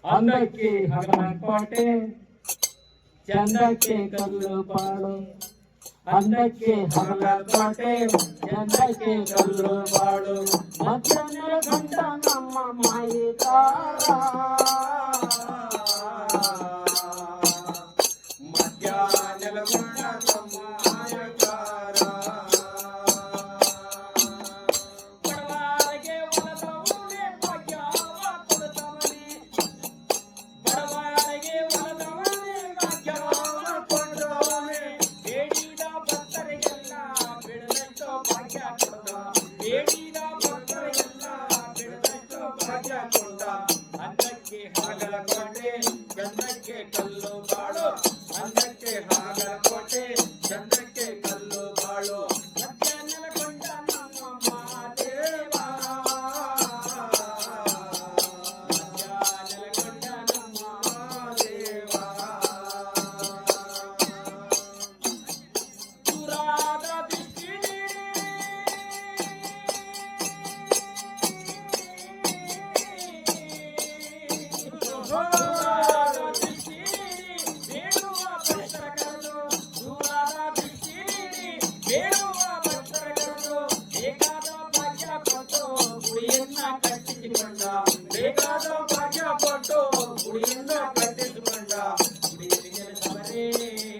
అందಕ್ಕೆ ಹಗಲಕೋಟೆ ಚಂದಕ್ಕೆ ಕಲ್ಲು ಬಾಳು అందಕ್ಕೆ ಹಗಲಕೋಟೆ ಚಂದಕ್ಕೆ ಕಲ್ಲು ಬಾಳು ಮಧ್ಯಾಹ್ನ ಗಂಟ ನಮ್ಮ ಮಾಯಿಕಾರ ಮಧ್ಯಾಹ್ನ ಗಂಟ ನಮ್ಮ ಮಾಯಕಾರ ಬಡವರಿಗೆ ಒಲದವನೇ ಭಾಗ್ಯವ ಕೊಡುತ್ತವನೇ ಬಡವರಿಗೆ ಒಲದವನೇ ಭಾಗ್ಯವ ಕೊಡುತ್ತವನೇ ಬೇಡಿದ ಭಕ್ತರಿಗೆಲ್ಲ ಬಿಡದಷ್ಟು ಭಾಗ್ಯ ಕೊಡುತ್ತ ಬೇಡಿದ ಭಕ್ತರಿಗೆಲ್ಲ ಬಿಡದಷ್ಟು ಭಾಗ್ಯ ಕೊಡುತ್ತ ಅನ್ನಕ್ಕೆ ಹಗಲಕೋಟೆ ಚಂದಕ್ಕೆ ಕಲ್ಲು ಬಾಳು ಅನ್ನಕ್ಕೆ ಹಗಲಕೋಟೆ ಚಂದಕ್ಕೆ ಕಲ್ಲು ಬಾಳು ಮತ್ತೆ ನೆಲಗೊಂಡ ನಮ್ಮ ಮಾದೇವ ನೆಲಗೊಂಡ ನಮ್ಮ ಮಾದೇವ ದೂರಾದ ದೃಷ್ಟಿ ಬೇಡುವ ಭಕ್ತರ ಕರೆದು ಬೇಕಾದ ಭಾಗ್ಯ ಕೊಟ್ಟು ಗುಡಿಯನ್ನ ಕಟ್ಟಿಸಿಕೊಂಡ ಬೇಕಾದ ಭಾಗ್ಯ ಕೊಟ್ಟು ಗುಡಿಯನ್ನ ಕಟ್ಟಿಸಿಕೊಂಡ ಗುಡಿಯಲ್ಲಿ ನೆಲೆಸವರೇ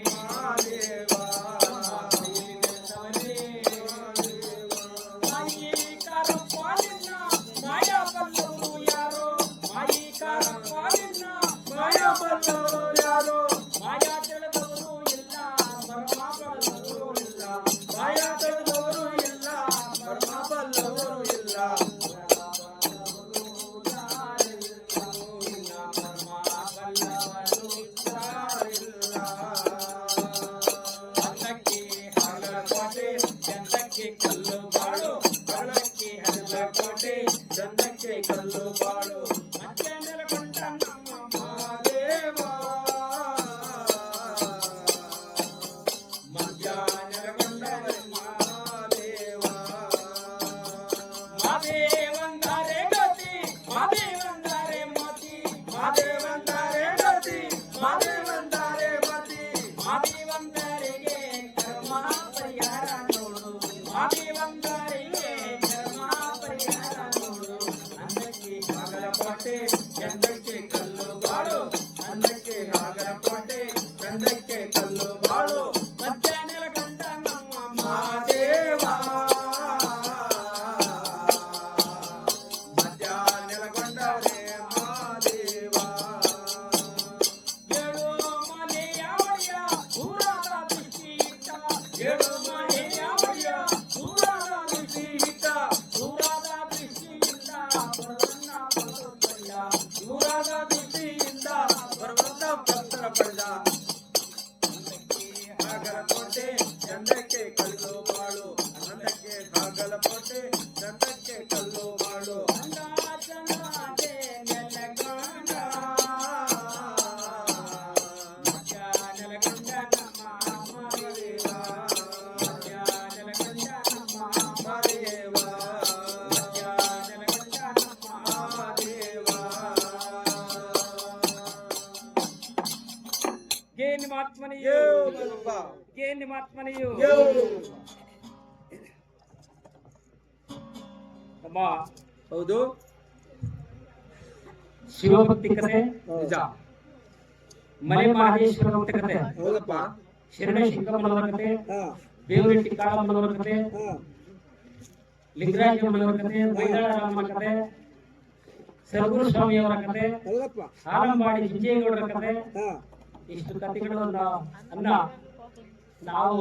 ಮಹಾದೇವ ಗುಡಿಯಲ್ಲಿ ನೆಲೆಸವರೇ ಮಾಯಿಕಾರಪ್ಪ ನಿನ್ನ ಮಾಯಾ ಬಲ್ಲವರು ಯಾರೋ ಮಾಯಿಕಾರಪ್ಪ ನಿನ್ನ ಮಾಯಾ ಬಲ್ಲವರು ಯಾರೋ ಮಾಯಾ ತಿಳಿದವರು ಇಲ್ಲ ಪರಮ ಬಲ್ಲವರು ಇಲ್ಲ ಮಾಯಾ ತಿಳಿದವರು ಇಲ್ಲ ಪರಮ ಬಲ್ಲವರು ಇಲ್ಲ ಅನ್ನಕ್ಕೆ ಹಗಲಕೋಟೆ ಚಂದಕ್ಕೆ ಕಲ್ಲು ಬಾಳು ಹಗಲಕ್ಕೆ ಹಗಲಕೋಟೆ ಚಂದಕ್ಕೆ ಕಲ್ಲು ಬಾಳು ಮತ್ತೆ ನೆಲಗೊಂಡ ನಮ್ಮ ಮಹಾದೇವ ಮಾದೇವಂದರೆ ಗತಿ ಮಾದೇವಂದರೆ ಮತಿ ಮಾದೇವಂದರೆ ಗತಿ ಮಾದೇವಂದರೆ ಮತಿ ಮಾದೇವಂದರಿಗೆ ಕರ್ಮ ಪರಿಹಾರ ನೋಡು ಮಾದೇವಂದರಿಗೆ ಕರ್ಮ ಪರಿಹಾರ ನೋಡು ಅನ್ನಕ್ಕೆ ಹಗಲಕೋಟೆ ಚಂದಕ್ಕೆ ಕಲ್ಲು ಬಾಳು ಅನ್ನಕ್ಕೆ ಹಗಲಕೋಟೆ ಚಂದಕ್ಕೆ ಕಲ್ಲು ಬಾಳು ಮತ್ತೆ ನೆಲಗೊಂಡ ನಮ್ಮ ಮಹಾದೇವ ನೆಲಗೊಂಡರೆ ಮಹಾದೇವ ಏಳು ಮನೆಯ ಒಡೆಯ ದೂರದ ದೃಷ್ಟಿ ಇಟ್ಟ ಏಳು ಮನೆಯ ಒಡೆಯ ದೂರದ ದೃಷ್ಟಿ ಇಟ್ಟ ದೂರದ ದೃಷ್ಟಿಯಿಂದ ಬರವನ್ನ ಪಡೆದ ದೂರದ ದೃಷ್ಟಿಯಿಂದ ಬರವನ್ನ ಭಕ್ತರ ಪಡೆದ ಅನ್ನಕ್ಕೆ ಹಗಲಕೋಟೆ ಚಂದಕ್ಕೆ ಕಲ್ಲು ಬಾಳು ಅನ್ನಕ್ಕೆ ಹಗಲಕೋಟೆ ಚಂದಕ್ಕೆ ಕಲ್ಲು ಬಾಳು ಅಂದಾಜನಾದೆ ನೆಲಗೊಂಡ ನೆಲಗೊಂಡ ನಮ್ಮ ಮಹಾದೇವ ನೆಲಗೊಂಡ ನಮ್ಮ ಮಹಾದೇವ ನೆಲಗೊಂಡ ನಮ್ಮ ಮಹಾದೇವ ಗೆ ನಿಮಾತ್ಮನಿಯು ಗೆ ನಿಮಾತ್ಮನಿಯು ಅಮ್ಮ ಹೌದು ಶಿವಭಕ್ತಿ ಕಥೆ ನಿಜ ಮಲೆ ಮಹದೇಶ್ವರ ಕಥೆ ಹೌದಪ್ಪ ಶಿರಣೆ ಶಿಂಗಮ್ಮನವರ ಕಥೆ ಬೇವರೆಟ್ಟಿ ಕಾಳಮ್ಮನವರ ಕಥೆ ಲಿಂಗರಾಜಮ್ಮನವರ ಕಥೆ ಬೈದಾಳರಾಮನ ಕಥೆ ಸರಗುರು ಸ್ವಾಮಿಯವರ ಕಥೆ ಹಾಲಂಬಾಡಿ ವಿಜಯಗೌಡರ ಕಥೆ ಇಷ್ಟು ಕಥೆಗಳು ಅನ್ನ ನಾವು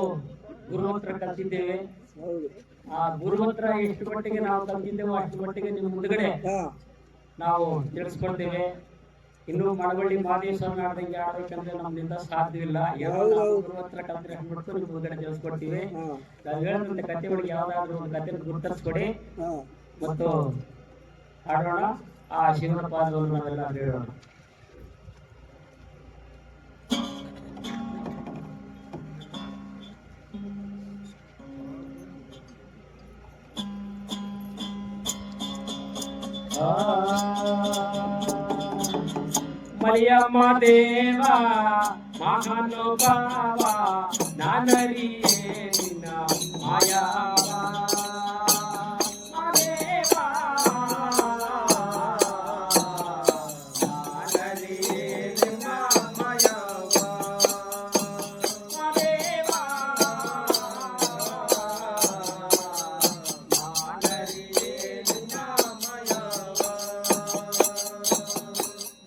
ಗುರುವಂತರ ಕಲಿತಿದ್ದೇವೆ ಆ ಗುರುವಂತರ ಎಷ್ಟು ಮಟ್ಟಿಗೆ ನಾವು ಕಲಿತಿದ್ದೇವೋ ಅಷ್ಟು ಮಟ್ಟಿಗೆ ನಿಮ್ಮ ಮುಂದ್ಗಡೆ ನಾವು ತಿಳಿಸ್ಕೊಡ್ತೇವೆ. ಇನ್ನು ಮಳವಳ್ಳಿ ಮಹದೇಶ್ವರ ಆಡ್ದಂಗೆ ಆಡ್ಬೇಕಂದ್ರೆ ನಮ್ಮಿಂದ ಸಾಧ್ಯವಿಲ್ಲ. ಗುರುವಂತರ ಕಲಿತ್ರೆ ಅಂದ್ಬಿಟ್ಟು ನಿಮ್ಮ ಮುಂದ್ಗಡೆ ತಿಳಿಸ್ಕೊಡ್ತೀವಿ. ನಾವು ಹೇಳಿದಂತ ಕಥೆಗಳಿಗೆ ಯಾವ್ದಾದ್ರು ಒಂದು ಕಥೆ ಗುರುತಿಸ್ಕೊಡಿ ಮತ್ತು ಆಡೋಣ. ಆ ಶಿವನ ಪಾದವನ್ನು ನಾವೆಲ್ಲ ಬೇಡೋಣ. ಮರಿಯಮ್ಮ ದೇವ ಮಹಾನುಭಾವ ನಾನರಿಯೇ ನಿನ್ನ ಮಾಯಾವ ದೇವ ನಾನರಿಯೇ ನಿನ್ನ ಮಾಯಾವ ದೇವ ನಾನರಿಯೇ ನಿನ್ನ ಮಾಯಾವ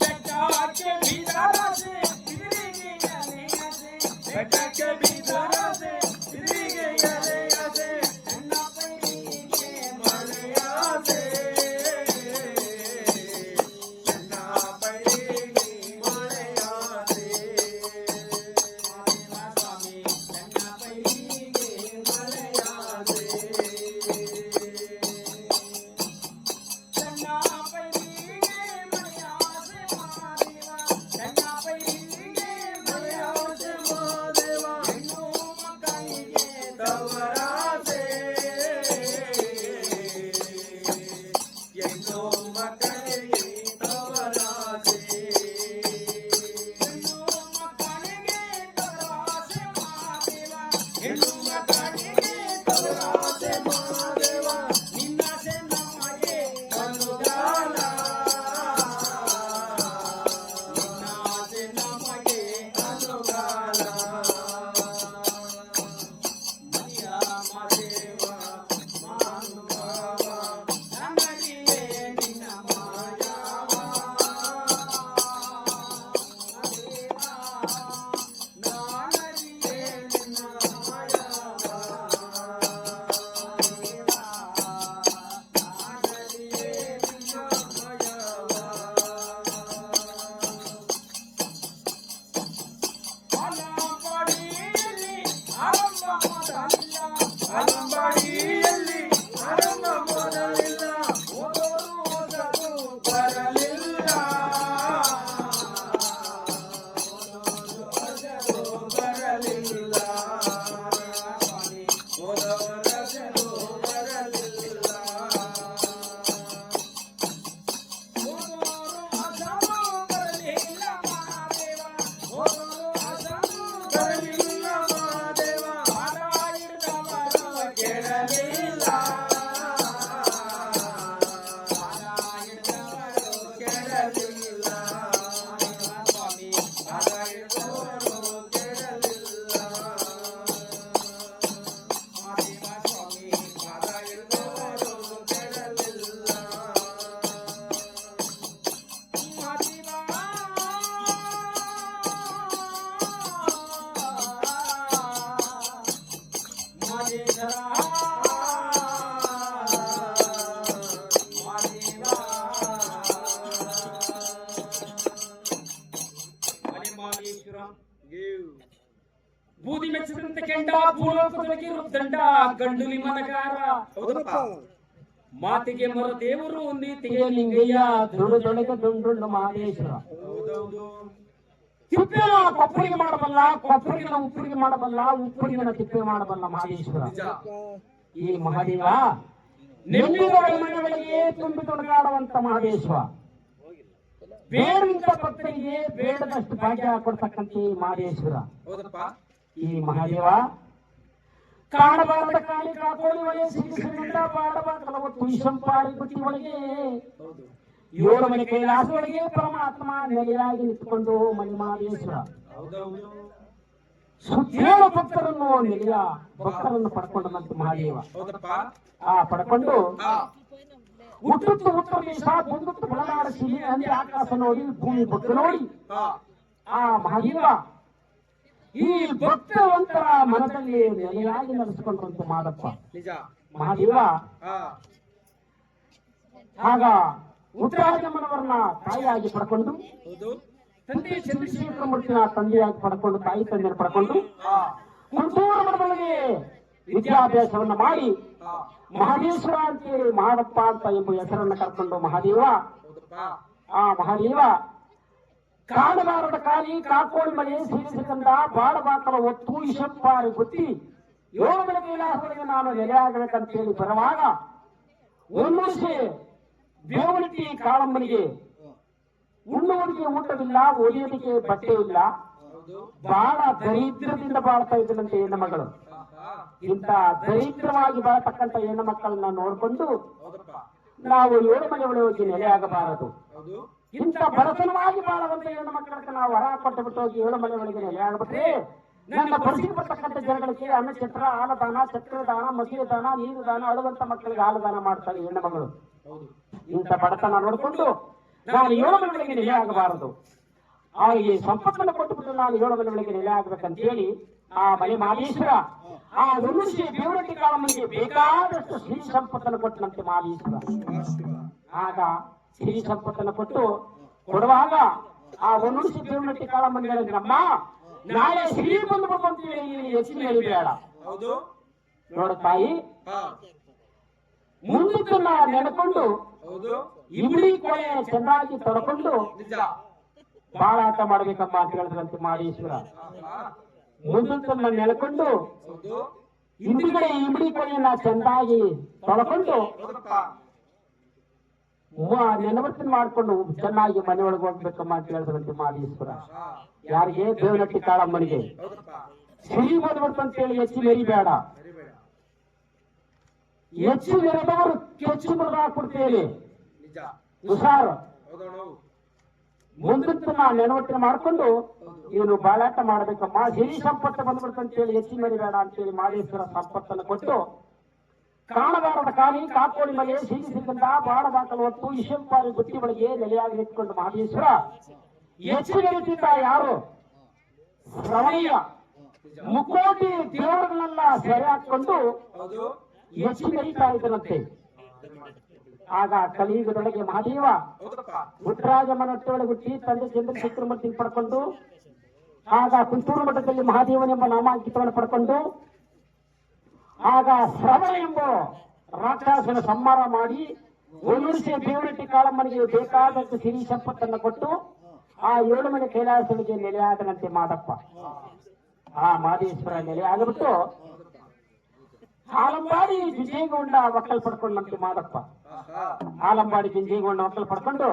ಬೆಟ್ಟಕ್ಕೆ ಬಿದರಸೆ ಬಿದಿರಿಗೆ ಎಲೆಯಸೆ ಬೆಟ್ಟಕ್ಕೆ ಬಿದರಸೆ ಬಿದಿರಿಗೆ ಎಲೆಯಸೆ ನನ್ನ ಪೈರಿಗೆ ಮಳೆಯಾಸೆ ನನ್ನ ಪೈರಿಗೆ ಮಳೆಯಾಸೆ ಸ್ವಾಮಿ ನನ್ನ ಪೈರಿಗೆ ಮಳೆಯಾಸೆ ನನ್ನ ಪೈರಿಗೆ ಮಳೆಯಾಸೆ ಮಾದೇವ ನನ್ನ ಪೈರಿಗೆ ಮಳೆಯಾಸೆ ಮಾದೇವ ಹೆಣ್ಣು ಮಕ್ಕಳಿಗೆ ತವರಾಸೆ ಹೆಣ್ಣು ಮಕ್ಕಳಿಗೆ ತವರಾಸೆ ಹೆಣ್ಣು ಮಕ್ಕಳಿಗೆ ತವರಾಸೆ ಮಾದೇವ ಹೆಣ್ಣು ಮಕ್ಕಳಿಗೆ ತವರಾಸೆ ಮಾದೇವ ನಿನ್ನಾಸೆ ನಮಗೆ ಅನುದಾನ ನಿನ್ನಾಸೆ ನಮಗೆ ಅನುದಾನ ಮರಿಯ ಮಾದೇವ ಮಹಾನುಭಾವ ನನ್ನರಿಯೇ ನಿನ್ನ ಮಾಯಾವ ದೇವ ನಾನರಿಯೇ ನಿನ್ನ ಮಾಯಾವ ದೇವ ನಾನರಿಯೇ ನಿನ್ನ ಮಾಯಾವ ಅಲಂಬಾಡಿಯಲ್ಲಿ ಆರಂಭ ಮೊದಲಿಲ್ಲ ಅಲಂಬಾಡಿಯಲ್ಲಿ ಆರಂಭ ಮೊದಲಿಲ್ಲ ಓದೋರು ಓದಲು ಬರಲಿಲ್ಲ ಓದೋರು ಓದಲು ಬರಲಿಲ್ಲ ಸ್ವಾಮಿ ಓದೋರು ಓದಲು ಬರಲಿಲ್ಲ ಓದೋರು ಅಸಲು ಬರಲಿಲ್ಲ ಮಾದೇವ ಓದೋರು ಅಸಲು ಬರಲಿಲ್ಲ ಮಾದೇವ ಪಾಠ ಹಿಡಿದವರು ಕೆಡಲಿಲ್ಲ ಪಾಠ ಹಿಡಿದವರು ಕೆಡಲಿಲ್ಲ ಸ್ವಾಮಿ ಪಾಠ ಹಿಡಿದವರು ಕೆಡಲಿಲ್ಲ ಮಾದೇವ ಸ್ವಾಮಿ ಪಾಠ ಹಿಡಿದವರು ಕೆಡಲಿಲ್ಲ ಬೂದಿ ಮೆಚ್ಚಿದಂತೆ ಕೆಂಡ ಭೂಲೋಕದೊಳಗೆ ದಂಡ ಗಂಡುಲಿ ಮನಗಾರ ಮಾತಿಗೆ ಮರ ದೇವರು ನೀತಿಗೆ ಲಿಂಗಯ್ಯ ದುಡುದೊಳಗೆ ದುಂಡುಂಡು ಮಹದೇಶ್ವರ ತಿಪ್ಪೆನ ಕೊಪ್ಪರಿಗೆ ಮಾಡಬಲ್ಲ ಕೊಪ್ಪರಿಗಿನ ಉಪ್ಪರಿಗೆ ಮಾಡಬಲ್ಲ ಉಪ್ಪರಿಗಿನ ತಿಪ್ಪೆ ಮಾಡಬಲ್ಲ ಮಹದೇಶ್ವರ ಈ ಮಹಾದೇವ ನೆಲ್ಲಿರುವ ಮನೆಗಳಿಗೆ ತುಂಬಿ ತೊಡಗಾಡುವಂತ ಮಹದೇಶ್ವರ ಬೇಡದ ಭಕ್ತರಿಗೆ ಬೇಡದಷ್ಟು ಭಾಗ್ಯ ಕೊಡ್ತಕ್ಕಂಥ ಈ ಮಹದೇಶ್ವರ ಈ ಮಹಾದೇವ ಕಾಣಬಾರದ ಕಾಳಿ ಕಾಕೋಳಿ ಒಳಗೆ ಸಿಗಿಸಿದ ಬಾಡಬಾಕಲ ಒತ್ತು ವಿಷಂಪಾಡಿ ಬುಟ್ಟಿ ಒಳಗೆ ಏಳು ಮನೆ ಕೈಲಾಸ ಒಳಗೆ ಪರಮಾತ್ಮ ನೆಲೆಯಾಗಿ ನಿಂತುಕೊಂಡು ಮನೆ ಮಹದೇಶ್ವರ ಸುತ್ತೇಳು ಭಕ್ತರನ್ನು ನೆಲೆಯ ಭಕ್ತರನ್ನು ಪಡ್ಕೊಂಡಂತ ಮಹಾದೇವ ಆ ಪಡ್ಕೊಂಡು ಹುಟ್ಟುತ್ತು ಉತ್ತರ ದೇಶ ಬಂದುತ್ತು ಒಳನಾಡ ಶಿಲೆ ಅಂದ್ರೆ ಆಕಾಶ ನೋಡಿ ಭೂಮಿ ಭಕ್ತ ನೋಡಿ ಆ ಮಹಾದೇವ ಈ ಭಕ್ತವಂತರ ಮನದಲ್ಲಿ ನೆಲೆಯಾಗಿ ನಡೆಸಿಕೊಂಡ್ರಂತ ಮಾದಪ್ಪ ಮಹಾದೇವ ಆಗ ಉತ್ತರಾಜಮ್ಮನವರನ್ನ ತಾಯಿಯಾಗಿ ಪಡ್ಕೊಂಡು ತಂದೆ ಚಂದ್ರಶೇಖರ ಮೂರ್ತಿನ ತಂದೆಯಾಗಿ ಪಡ್ಕೊಂಡು ತಾಯಿ ತಂದೆಯನ್ನು ಪಡ್ಕೊಂಡು ಕುಂಟೂರು ಮಠದೊಳಗೆ ವಿದ್ಯಾಭ್ಯಾಸವನ್ನ ಮಾಡಿ ಮಹದೇಶ್ವರ ಅಂತೇಳಿ ಮಾಡಪ್ಪ ಅಂತ ಎಂಬ ಹೆಸರನ್ನ ಕರ್ಕೊಂಡು ಮಹಾದೇವ ಆ ಮಹಾದೇವ ಕಾಣಬಾರದ ಕಾಲಿ ಕಾಕೋಳಿ ಮನೆ ಸೇರಿಸಿಕೊಂಡ ಬಾಳಬಾಕಲ ಒತ್ತು ಇಶಂಪಾರಿ ಗೊತ್ತಿ 7 ಮನೆ ಕೈಲಾಸಗಳಿಗೆ ನಾನು ನೆಲೆಯಾಗಬೇಕಂತೇಳಿ ಬರುವಾಗ ಒಂದೂಸೆ ಬೇವಳಿಟಿ ಕಾಳಮ್ಮನಿಗೆ ಉಣ್ಣುವುದಕ್ಕೆ ಊಟವಿಲ್ಲ, ಒಲಿಯೋದಕ್ಕೆ ಬಟ್ಟೆ ಇಲ್ಲ, ಬಹಳ ದರಿದ್ರದಿಂದ ಬಾಳ್ತಾ ಇದ್ದನಂತೆ ಹೆಣ್ಣು ಮಗಳು. ಇಂಥ ದರಿದ್ರವಾಗಿ ಬಾಳತಕ್ಕಂಥ ಹೆಣ್ಣು ಮಕ್ಕಳನ್ನ ನೋಡಿಕೊಂಡು ನಾವು 7 ಮನೆ ಒಳಗೆ ನೆಲೆಯಾಗಬಾರದು. ಇಂಥ ಬಡತನವಾಗಿ ಬಾಳುವಂತ ಹೆಣ್ಣು ಮಕ್ಕಳಿಗೆ ನಾವು ಹೊರ ಕೊಟ್ಟು ಬಿಟ್ಟು ಹೋಗಿ 7 ಮನೆ ಒಳಗೆ ನೆಲೆಯಾಗಬಿಟ್ರೆ ನನ್ನ ಪರಿಸ್ಥಿತಿ ಬರ್ತಕ್ಕಂಥ ಜನಗಳಿಗೆ ಅನ್ನ ಛತ್ರ, ಹಾಲದಾನ, ಚಕ್ರದಾನ, ಮಸೀದಿ ದಾನ, ನೀರು ದಾನ, ಅಳುವಂತ ಮಕ್ಕಳಿಗೆ ಹಾಲದಾನ ಮಾಡ್ತಾರೆ ಹೆಣ್ಣು ಮಗಳು. ಇಂಥ ಬಡತನ ನೋಡಿಕೊಂಡು ನಾನು 7 ಮನೆಗಳಿಗೆ ನೆಲೆ ಆಗಬಾರದು. ಅವರಿಗೆ ಸಂಪತ್ತನ್ನು ಕೊಟ್ಟುಬಿಟ್ಟು ನಾನು 7 ಮನೆಗಳಿಗೆ ನೆಲೆ ಆಗ್ಬೇಕಂತೇಳಿ ಆ ಮನೆ ಮಾದೇಶ್ವರ ಆ ಋಷಿ ಬೇವರಟ್ಟಿ ಕಾಳಮ್ಮನಿಗೆ ಬೇಕಾದಷ್ಟು ಶ್ರೀ ಸಂಪತ್ತನ್ನು ಕೊಟ್ಟನಂತೆ ಮಾದೇಶ್ವರ. ಆಗ ಶ್ರೀ ಸಂಪತ್ತನ್ನು ಕೊಡುವಾಗ ಆ ಋಷಿ ಬೇವರಟ್ಟಿ ಕಾಳಮ್ಮನಿಗೆ ಹೇಳಿದ್ರಮ್ಮ, ನಾಳೆ ಶ್ರೀ ಬಂದು ಅಂತೇಳಿ ಹೆಚ್ಚಿನ ಹೇಳಿಬೇಡ. ನೋಡು ತಾಯಿ, ಮುಂದಕ್ಕನ್ನ ನೆನಕೊಂಡು ಇಬಳಿ ಕೊಳೆ ಚೆನ್ನಾಗಿ ತೊಡ್ಕೊಂಡು ಬಾಳಾಟ ಮಾಡ್ಬೇಕಮ್ಮ ಅಂತ ಹೇಳಿದ್ರಂತೆ ಮಾದೇಶ್ವರ. ಮುಂದಕ್ಕನ್ನ ನೆನಕೊಂಡು ಹಿಂದುಗಡೆ ಇಬಳಿ ಕೊಳೆಯನ್ನ ಚೆನ್ನಾಗಿ ತೊಳ್ಕೊಂಡು ನೆನವರ್ತಿನ ಮಾಡ್ಕೊಂಡು ಚೆನ್ನಾಗಿ ಮನೆ ಒಳಗೆ ಹೋಗ್ಬೇಕಮ್ಮ ಅಂತ ಹೇಳಿದ್ರಂತೆ ಮಾದೇಶ್ವರ. ಯಾರಿಗೆ? ಬೇವರಟ್ಟಿ ಕಾಳಮ್ಮನಿಗೆ. ಸಿರಿ ಬಂದ್ಬಿಡ್ತಂತೇಳಿ ಹೆಚ್ಚು ಮೆರಿಬೇಡ, ಹೆಚ್ಚು ಮೆರೆದವರು ಕೆಚ್ಚು ಮುರಿದು ಹಾಕ್ಬಿಡ್ತೇನೆ, ಹುಷಾರು. ಮುಂದಕ್ಕೆ ನೆನವಟ್ಟಿನ ಮಾಡ್ಕೊಂಡು ಇವನು ಬಾಳಾಟ ಮಾಡ್ಬೇಕಮ್ಮ, ಸಿರಿ ಸಂಪತ್ತು ಬಂದ್ಬಿಡ್ತಂತೇಳಿ ಹೆಚ್ಚು ಮೆರಿಬೇಡ ಅಂತೇಳಿ ಮಾದೇಶ್ವರ ಸಂಪತ್ತನ್ನು ಕೊಟ್ಟು ಕಾಣಬಾರದ ಕಾಲಿ ಕಾಕೋಳಿ ಮನೆ ಸಿಗಂದ ಬಾಳಬಾಕಲು ಹೊತ್ತು ಇಶಂಪಾರಿ ಬುತ್ತಿ ಒಳಗೆ ನೆಲೆಯಾಗಿ ನಿಂತ್ಕೊಂಡು ಮಾದೇಶ್ವರ ಹೆಚ್ಚು ಮೆರಿತಿದ್ದ ಯಾರು? ಶ್ರವಣೀಯ ಮುಕ್ಕೋಟಿ ದೇವರುಗಳನ್ನೆಲ್ಲ ಸೆರೆ ಹಾಕೊಂಡು ಹೆಚ್ಚು ಮೆರೀತಾ ಇದ್ದನಂತೆ. ಆಗ ಕಲಿಯುಗದೊಳಗೆ ಮಹಾದೇವ ಪುಟ್ಟರಾಜ ಮನೊಟ್ಟೊಳಗೆ ಹುಟ್ಟಿ ತಂದೆ ಚಂದ್ರಶೇಖರ ಮೂರ್ತಿ ಪಡ್ಕೊಂಡು ಆಗ ಕುಂತೂರು ಮಠದಲ್ಲಿ ಮಹಾದೇವನೆಂಬ ನಾಮಾಂಕಿತವನ್ನು ಪಡ್ಕೊಂಡು ಆಗ ಶ್ರವಣ ಎಂಬ ರಾಕ್ಷಸನ ಸಂಹಾರ ಮಾಡಿ ಒಂದುಸೆ ಬೇವರಟ್ಟಿ ಕಾಳಮ್ಮನಿಗೆ ಬೇಕಾದಷ್ಟು ಸಿರಿ ಸಂಪತ್ತನ್ನು ಕೊಟ್ಟು ಆ 7 ಮನೆ ಕೈಲಾಸಗಳಿಗೆ ನೆಲೆಯಾದನಂತೆ ಮಾದಪ್ಪ. ಆ ಮಾದೇಶ್ವರ ನೆಲೆ ಆಗಿಬಿಟ್ಟು ಆಲಂಬಾಡಿ ಜಿಂಜೇಗೌಂಡ ಒಕ್ಕಲ್ ಪಡ್ಕೊಂಡಂತೆ ಮಾದಪ್ಪ. ಆಲಂಬಾಡಿ ಜಿಂಜೇಗೌಂಡ ಒಕ್ಕಲ್ ಪಡ್ಕೊಂಡು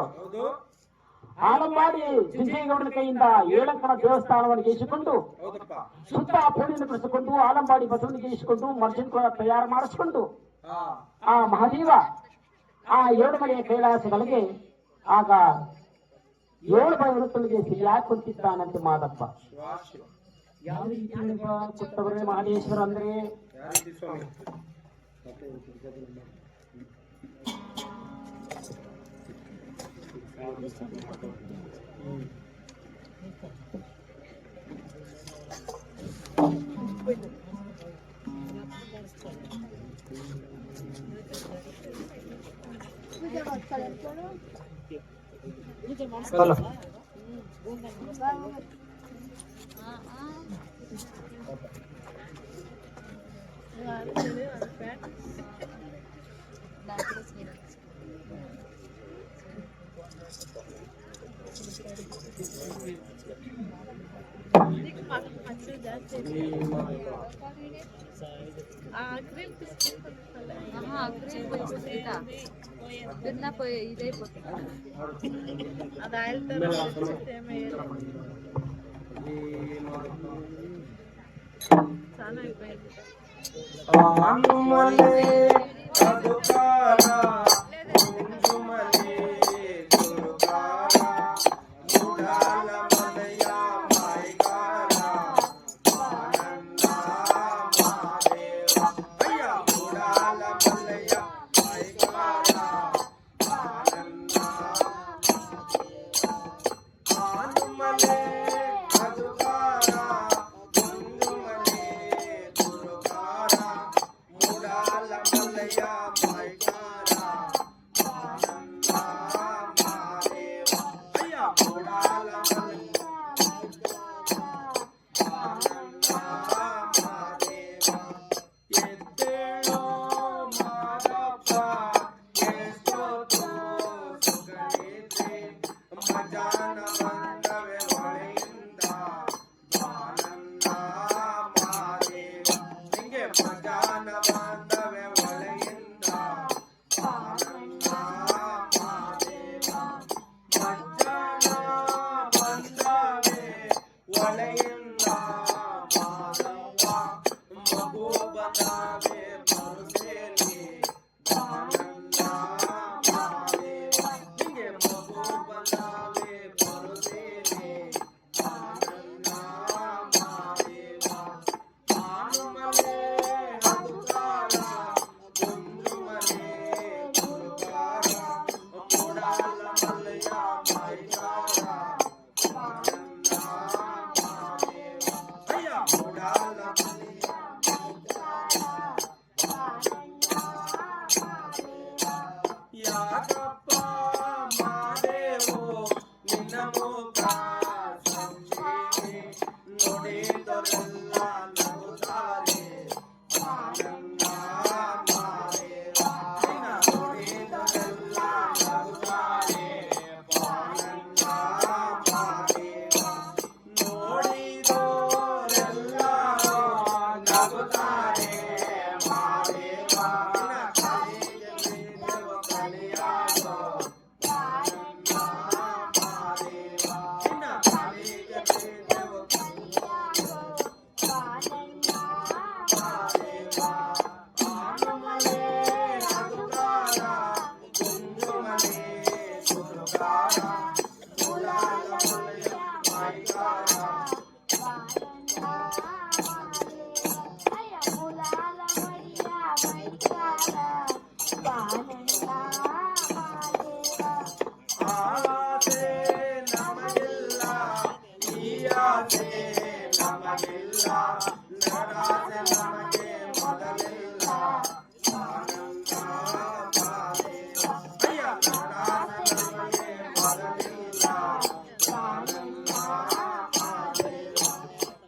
ಆಲಂಬಾಡಿ ಜಿಂಜೇಗೌಡನ ಕೈಯಿಂದ 7 ಅಂಕಣ ದೇವಸ್ಥಾನವನ್ನು ಗೇಯಿಸಿಕೊಂಡು ಸುತ್ತ ಪೂರ್ಣಿಯನ್ನು ಕಳಿಸಿಕೊಂಡು ಆಲಂಬಾಡಿ ಬಸವನಿಗೆ ಗೇಯಿಸಿಕೊಂಡು ಮರ್ಜಿನ ತಯಾರು ಮಾಡಿಸಿಕೊಂಡು ಆ ಮಹಾದೇವ ಆ 7 ಮನೆಯ ಕೈಲಾಸಗಳಿಗೆ ಆಗ 7 ವೃತ್ತಗಳಿಗೆ ಸಿರಿಯಾಗಿ ಕುಂತಿದ್ದಾನಂತೆ ಮಾದಪ್ಪ. ಯಾವ ರೀತಿ ಕೊಟ್ಟವರೇ ಮಹದೇಶ್ವರ ಅಂದ್ರೆ ಮಜಾನ ಬಂದವೆ ಹೊಳೆಯಿಂದ ಆನಂದ ಮಾದೇವ ಹಿಂಗೆ ಮಜಾನ ಬಂದವೆ ಹೊಳೆಯಿಂದ ಆನಂದ ಮಾದೇವ ಮಜಾನ ಬಂದವೆ ಹೊಳೆಯಿಂದ ಮಾದವ್ವ ಮಗು ಬಂದವೆ ಮರುಸೇಲಿ ಆನಂದ ಮಾದೇವ ಹಿಂಗೆ ಮಗು ಬಂದವೆ ಮರುಸೇಲಿ ಆನಂದ ಮಾದೇವ ಆನುಮಲೆ ಹದುಕಾರ ಕುಂದುಮಲೆ ಗುರುಕಾರ ಕೊಡಾಲ ಮಲ್ಲಯ್ಯ ಮೈಕಾರ ಆನಂದ ಮಾದೇವ ಅಯ್ಯ ಕೊಡಾಲ ಮಲ್ಲಯ್ಯ ಯಾಕಪ್ಪ ಮಾದೇವೋ ನಿನ್ನ ಮುಖ ಸಂಜೆ ನೋಡಿದರೆಲ್ಲ ನಗುತ್ತಾರೆ ಆನಂದ ಮಾದೇವ ನಿನ್ನ ನೋಡಿದರೆಲ್ಲ ನಗುತ್ತಾರೆ ಆನಂದ ಮಾದೇವ ನೋಡಿದೋರೆಲ್ಲ ನಗುತ್ತಾರೆ ಮಾದೇವ ನಿನ್ನ ಕಾಲಿಗೆ ಬಿದ್ದವ ಕಲಿಯಾಗೋ ಆನಂದ ಮಾದೇವ ನಿನ್ನ ಕಾಲಿಗೆ ಬಿದ್ದವ ಕಲಿಯಾಗೋ ಆನಂದ ಮಾದೇವ ಆನುಮಲೆ ಹದುಕಾರ ಕುಂಜುಮಲೆ ಗುರುಕಾರ ಗುಲಾಲ ಮಲಯ ಮೈಕಾರ ಆಸೆ ನಮಗಿಲ್ಲ ಈ ಆಸೆ ನಮಗಿಲ್ಲ ನರಾಸೆ ನಮಗೆ ಮೊದಲಿಲ್ಲ ಆನಂದ ಮಾದೇವ ಅಯ್ಯ ನರಾಸೆ ನಮಗೆ ಮೊದಲಿಲ್ಲ ಆನಂದ ಮಾದೇವ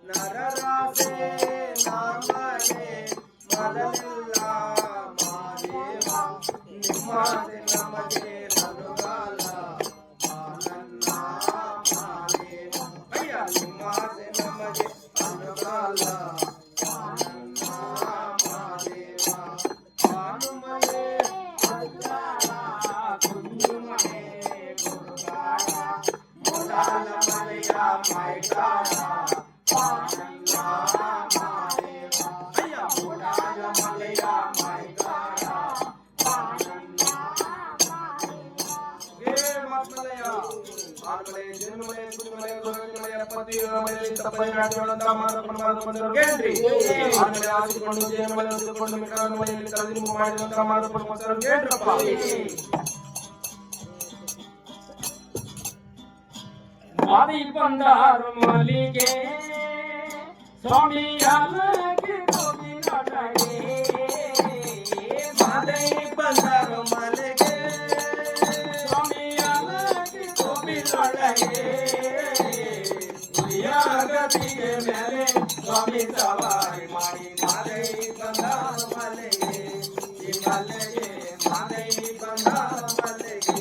ನರರಾಸೆ ನಮಗೆ ಮೊದಲಿಲ್ಲ ಮಾದೇವ ನಿಮ್ಮಾಸೆ ನಮಗೆ ನಡುಗಾಲ ಆನಂದ ಮಾದೇವ ಅಯ್ಯ ನಿಮ್ಮಾಸೆ ನಮಗೆ ಅನುಗಾಲ ಆನಂದ ಮಾದೇವ ಆನುಮಲೆ ಹದುಕಾರ ಕುಂಜುಮಲೆ ಗುರುಗಾರ ಮುಲಾಲ ಮಲೆಯ ಮೈಕಾರ ಆನಂದ ಮಾದೇವ ಅಯ್ಯ ಮುಲಾಲ ಮಲೆಯ ಮೈಕಾರ ಆನಂದ ಹೇ ಮತ್ಮಲಯ ಆನಮಲೆ ಜನ್ಮಲೆ ಕುದುಮಲೆ ಗೋವಿಂದಮಲೆ ಪತಿಮಲೆ ತಪ್ಪನೆ ನಾಟ್ಯಗಳಂತ ಮಾತಪ್ರಮಾದ ಬಂದವರ್ಗೇನ್ರಿ ಆನಮಲೆ ಆಸಿಕೊಂಡು ಜನ್ಮಲೆ ಹೊಂದಿಕೊಂಡು ಮಿಕ್ಕನ ಮನೆಯಲ್ಲಿ ಕಳೆದಿರುಮು ಮಾಡಿದಂತ ಮಾತಪ್ರಮಾದವರ್ಗೇನ್ರಪ್ಪ ಮಾದಿ ಬಂದಾರು ಮಲ್ಲಿಗೆ ಸ್ವಾಮಿ ಅಲಗಿ ಗೋಪಿ ನಡಗೆ ಮಾದೈ ಬಂದರು ಮಲೆಗೆ ಸ್ವಾಮಿ ಅಲಗಿ ಗೋಪಿ ನಡಗೆ ಉಯ್ಯಾಗತಿಗೆ ಮೇಲೆ ಸ್ವಾಮಿ ಸವಾರಿ ಮಾಡಿ ಮಾದೈ ಬಂದರು ಮಲೆಗೆ ಈ ಮಲೆಗೆ ಮಾದೈ ಬಂದರು ಮಲೆಗೆ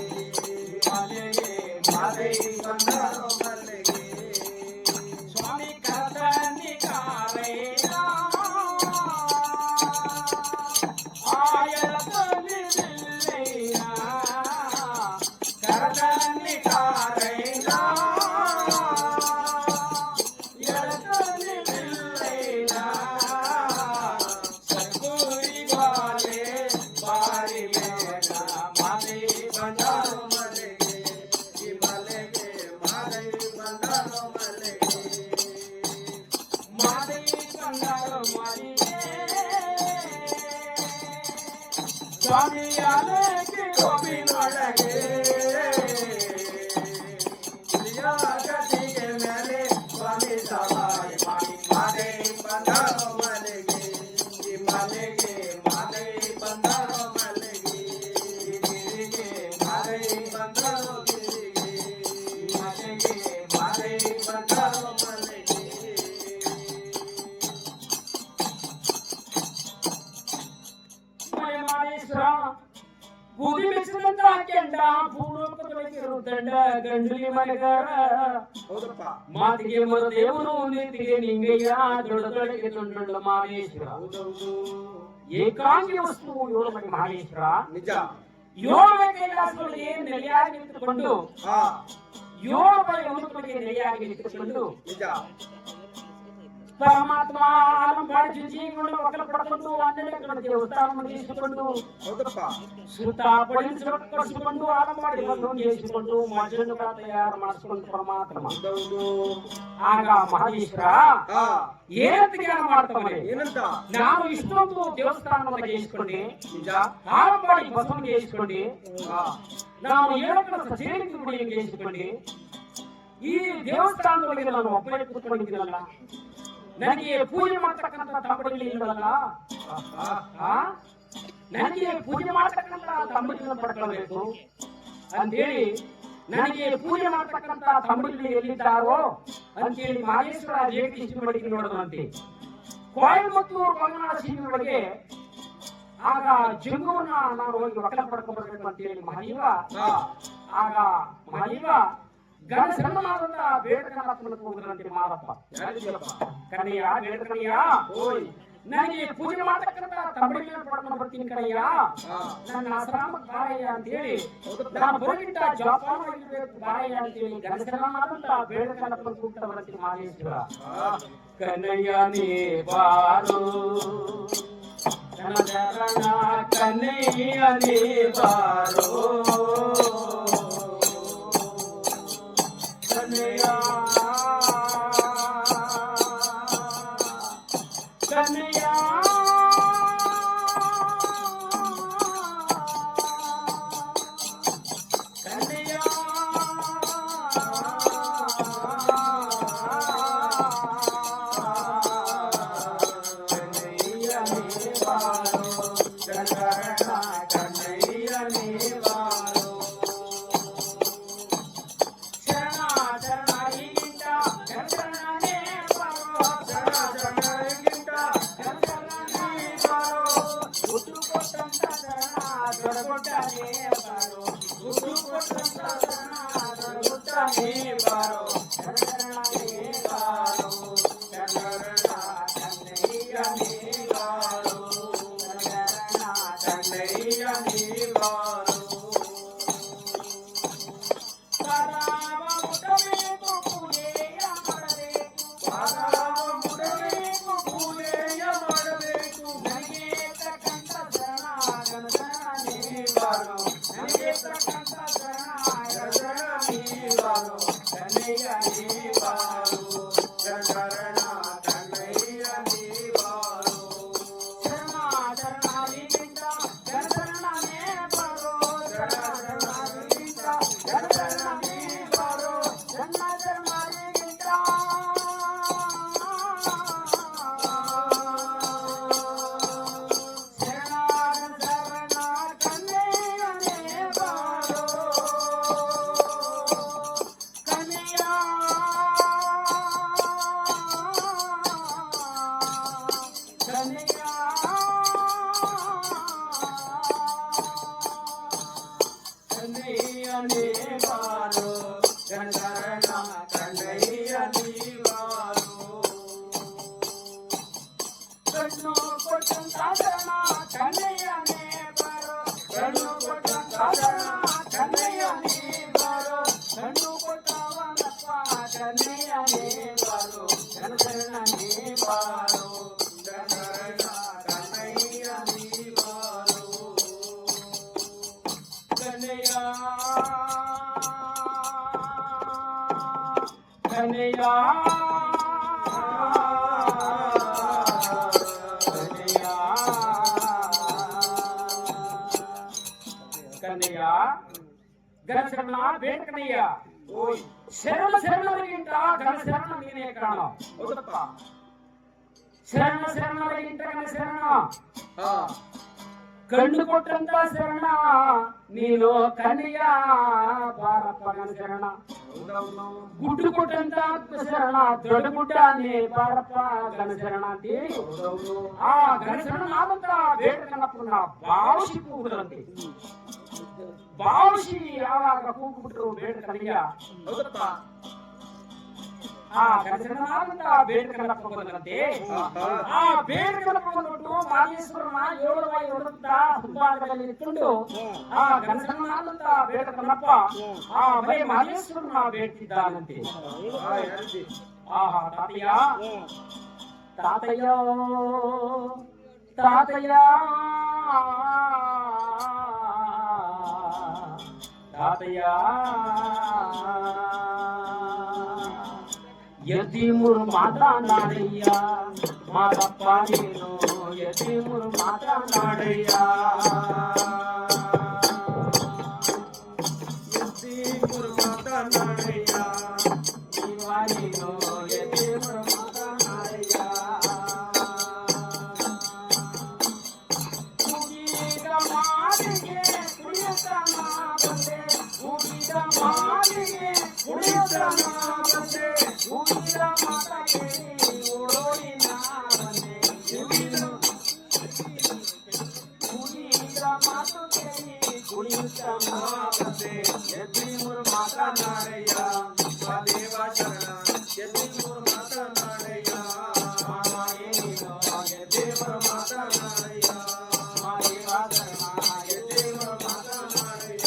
ಮಲೆಗೆ ಮಾದೈ ಬಂದರು ಮಲೆಗೆ ಸ್ವಾಮಿ ಕರ್ತನಿ ಕಾರೈನ ಆಯತನಿ ದಿಲ್ಲೈನ ಕರ್ತನಿ ಕಾರೈನ ಎಳತನಿ ದಿಲ್ಲೈನ ಸದ್ಗುರಿ ಗಾಲೆ ಬಾರಿ ಮೇಘ ಮಾದಿ ಬಂದರು ಮಲೆಗೆ ಈ ಮಲೆಗೆ ಮಾದೈ ಬಂದರು ಮಲೆಗೆ ಮಾದಿ ಬಂದರು ಮಲ್ಲಿಗೆ ಸ್ವಾಮಿ ಅಲಗಿ ಗೋಪಿ ನಡಗೆ ಉಯ್ಯಾಗತಿಗೆ ಮೇಲೆ ಸ್ವಾಮಿ ಸವಾರಿ ಮಾಡಿ ಮಾದೈ ಬಂದರು ಮಲೆಗೆ ಈ ಮಲೆಗೆ ಮಾದೈ ಬಂದರು ಮಲೆಗೆ ಗಿರಿಗೆ ಮಾದೈ ಬಂದರು ಗಿರಿಗೆ ಮಲೆಗೆ ಮಾದೈ ಬಂದರು ಮಲೆಗೆ ಮಲೆಮಾಲೇಶ್ವರ ಬೂದಿ ಮೆಚ್ಚಿದಂತ ಕೆಂಡ ಭೂಲೋಕದೊಳಗಿರು ದಂಡ ಗಂಡಲಿ ಮನೆಗಾರ ಹೌದಪ್ಪ ಮಾತಿಗೆ ಮರದೇವರು ನೀತಿಗೆ ನಿಂಗೆಯ ದೊಡ್ಡದೊಳಗೆ ದೊಡ್ಡ ಮಹೇಶ್ವರ ಹೌದೌದು ಏಕಾಂಗಿ ವಸ್ತು ಏಳು ಮನೆ ಮಹೇಶ್ವರ ನಿಜ ಏಳು ಕೈಲಾಸಗಳಿಗೆ ನೆಲೆಯಾಗಿ ನಿಂತುಕೊಂಡು ಹಾ 7 ಯುವಕರಿಗೆ ನೆಲೆಯಾಗಿ ನಿಂತುಕೊಂಡು ನಿಜ ಪರಮಾತ್ಮ ಆಲಂಬಾಡಿ ಜೀವನ ಒಕ್ಕಲು ಪಡ್ಕೊಂಡು 12 ದೇವಸ್ಥಾನವನ್ನು ನಿರ್ಮಿಸಿಕೊಂಡು ಹೌದಪ್ಪ ಸುತ್ತ ಪಡಿಸಿಕೊಂಡು ಆಲಂಬಾಡಿ ಬಂದು ನಿರ್ಮಿಸಿಕೊಂಡು ಮಜನ್ನು ತಯಾರು ಮಾಡಿಸಿಕೊಂಡು ಪರಮಾತ್ಮ ಹೌದೌದು ಆಗ ಮಹೇಶ್ವರ ಹಾ ಏನಂತ ಜ್ಞಾನ ಮಾಡ್ತಾನೆ ಏನಂತ ನಾನು ಇಷ್ಟೊಂದು ದೇವಸ್ಥಾನವನ್ನು ಜಯಿಸಿಕೊಂಡೆ ನಿಜ ಆಲಂಬಾಡಿ ಬಸವನ ಜಯಿಸಿಕೊಂಡೆ ಹಾ ನಾನು 7 ಕಡೆ ಸೇರಿದ ಗುಡಿಯನ್ನು ಜಯಿಸಿಕೊಂಡೆ ಈ ದೇವಸ್ಥಾನದೊಳಗೆ ನಾನು ಒಬ್ಬರೇ ಕೂತ್ಕೊಂಡಿದ್ದೀನಲ್ಲ ನನಗೆ ಪೂಜೆ ಮಾಡ್ತಕ್ಕಂಥ ತಂಬಡಿಗಳು ಇಲ್ಲವಲ್ಲ ನನಗೆ ಪೂಜೆ ಮಾಡ್ತಕ್ಕಂಥ ತಂಬಡಿಗಳನ್ನು ಪಡ್ಕೊಳ್ಬೇಕು ಅಂತೇಳಿ ನನಗೆ ಪೂಜೆ ಮಾಡ್ತಕ್ಕಂಥ ತಂಬಡಿಗಳು ಎಲ್ಲಿದ್ದಾರೋ ಅಂತೇಳಿ ಮಹೇಶ್ವರ ಜಗದೀಶ್ ಮಡಿಗೆ ನೋಡೋದಂತೆ ಕೊಯಮತ್ತೂರು ಬಂಗಾಳ ಸೀಮೆಯೊಳಗೆ ಆಗ ಜಂಗುವನ್ನ ನಾನು ಹೋಗಿ ಒಕ್ಕಲ ಪಡ್ಕೊಂಡ್ಬರ್ಬೇಕು ಅಂತೇಳಿ ಮಹದೇವ ಆಗ ಮಹದೇವ ಗಣಸಣ್ಣನಾದಂತ ಬೇಡಕಣ್ಣಪ್ಪನ ಹೋಗುದ್ರಂತೆ ಮಾರಪ್ಪ ಕಣಯ್ಯ ಬೇಡಕಣ್ಣಯ್ಯ ನನಗೆ ಪೂಜೆ ಮಾಡತಕ್ಕಂತ ತಂಬಡಿಗಳನ್ನು ಪಡ್ಕೊಂಡು ಬರ್ತೀನಿ ಕಣಯ್ಯ ನನ್ನ ಆಶ್ರಮ ಬಾರಯ್ಯ ಅಂತ ಹೇಳಿ ನಾನು ಬರಗಿಟ್ಟ ಜೋಪಾನ ಬಾರಯ್ಯ ಅಂತ ಹೇಳಿ ಗಣಸಣ್ಣನಾದಂತ ಬೇಡಕಣ್ಣಪ್ಪನ ಕೂಗ್ತಾ ಬರ್ತೀನಿ ಮಹೇಶ್ವರ ಕನ್ನಯ್ಯ ನೀ ಬಾರು ಕನ್ನಯ್ಯ ನೀ ಬಾರೋ ಕನ್ನಯ್ಯ ಕನ್ನಯ್ಯ ಕನ್ನಯ್ಯ ಕನ್ನಯ್ಯ ಗಣಶರಣ ಬೇಡಕಣ್ಣಯ್ಯ ಶರಣ ಶರಣರಿಗಿಂತ ಗಣಶರಣ ನೀನೇ ಕಾಣ ಹೌದಪ್ಪ ಶರಣ ಶರಣರಿಗಿಂತ ಗಣಶರಣ ಕಣ್ಣು ಕೊಟ್ಟಂತ ಶರಣ ನೀನು ಕನ್ನಯ್ಯ ಬಾರಪ್ಪ ಗಣಶರಣ ಗುಡ್ಡು ಕೊಟ್ಟಂತ ಶರಣ ದೊಡ್ಡ ಗುಡ್ಡ ನೀ ಬಾರಪ್ಪ ಗಣಶರಣ ಅಂತೇಳಿ ಆ ಗಣಶರಣನಾದಂತ ಬೇಡಕಣ್ಣಪ್ಪನ ಭಾವಿಸಿ ಕೂಗುದಂತೆ ಭಾವಿಸಿ ಯಾವಾಗ ಕೂಗ್ಬಿಟ್ರು ಬೇಡ್ಕನಿಯ ಹೌದಪ್ಪ ಆ ಗಣಸನಾದಂತ ಬೇಡ್ಕನಪ್ಪ ಬಂದಂತೆ ಆ ಬೇಡ್ಕನಪ್ಪ ಬಂದ್ಬಿಟ್ಟು ಮಾದೇಶ್ವರನ 7 ಬಾಯಿ ಹೊರತ ಸುಬ್ಬಾಗದಲ್ಲಿ ಇಟ್ಕೊಂಡು ಆ ಗಣಸನಾದಂತ ಬೇಡ್ಕನಪ್ಪ ಆ ಬೈ ಮಾದೇಶ್ವರನ ಬೇಡ್ತಿದ್ದಾನಂತೆ. ಆಹಾ ತಾತಯ್ಯ ತಾತಯ್ಯ ತಾತಯ್ಯ ತಾತಯ್ಯ ಯತಿಮುರು ಮಾತನಾಡಯ್ಯ ಮಾದಪ್ಪ ನೀನು ಯತಿಮುರು ಮಾತನಾಡಯ್ಯ ಯತಿಮುರು ಮಾತನಾಡಯ್ಯ ನೀನು ಯತಿಮುರು ಮಾತನಾಡಯ್ಯ ಮುಗಿದ ಮಾತಿಗೆ ಕುಡಿಯುತ್ತನ ಬಂದೆ ಮುಗಿದ ಮಾತಿಗೆ ಕುಡಿಯುತ್ತನ ಬಂದೆ ಮುಗಿದ ಮಾತ ಕೇಳಿ ಓಡೋಡಿ ನಾ ಬಂದೆ ಮುಗಿದ ಮಾತು ಕೇಳಿ ಕುಡಿಯುತ್ತನ ಬಂದೆ ಯತಿಮುರು ಮಾತನಾಡಯ್ಯ ದೇವ ಶರಣ ಯತಿಮುರು ಮಾತನಾಡಯ್ಯ ನೀನು ದೇವರ ಮಾತನಾಡಯ್ಯ ದೇವ ಶರಣ ದೇವರ ಮಾತನಾಡಯ್ಯ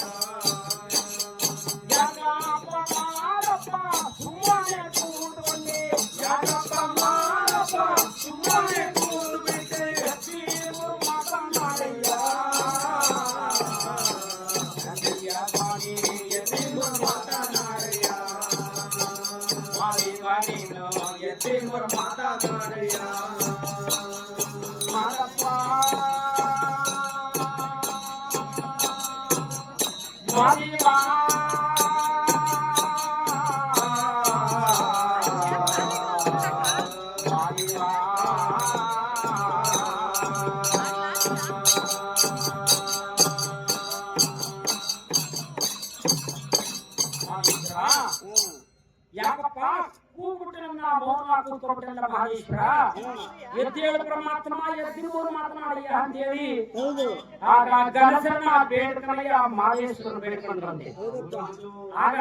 ಯಾಕಪ್ಪ ಮಾರಪ್ಪ ಸುಮ್ಮನೆ ಕೂತ್ಕೊಂಡೆ ಯಾಕಪ್ಪ ಮಾರಪ್ಪ ಸುಮ್ಮನೆ ಕೂತು ಬಿಟ್ಟೆ ಯತಿಮುರು ಮಾತನಾಡಯ್ಯ ಯತಿಮುರು ಮಾತನಾಡಯ್ಯ ನೀನು ಯತಿಮುರು ಮಾತನಾಡಯ್ಯ ಮಾರಪ್ಪ ಮಾದಿವಾ ಮಾದಿವಾ ಯಾಕಪ್ಪ ಕೂಗ್ಬಿಟ್ಟನ್ನ ಮೌನ ಕೂತ್ಕೊಬಿಟ್ಟಲ್ಲ ಮಹೇಶ್ವರ ಎದ್ದೇಳು ಪರಮಾತ್ಮ ಎದ್ದಿನೂರು ಮಾತನಾಡಯ್ಯ ಅಂತೇಳಿ ಆಗ ಗಣಸನ ಬೇಡ್ಕನಯ್ಯ ಮಹೇಶ್ವರ ಬೇಡ್ಕೊಂಡ್ರಂತೆ. ಆಗ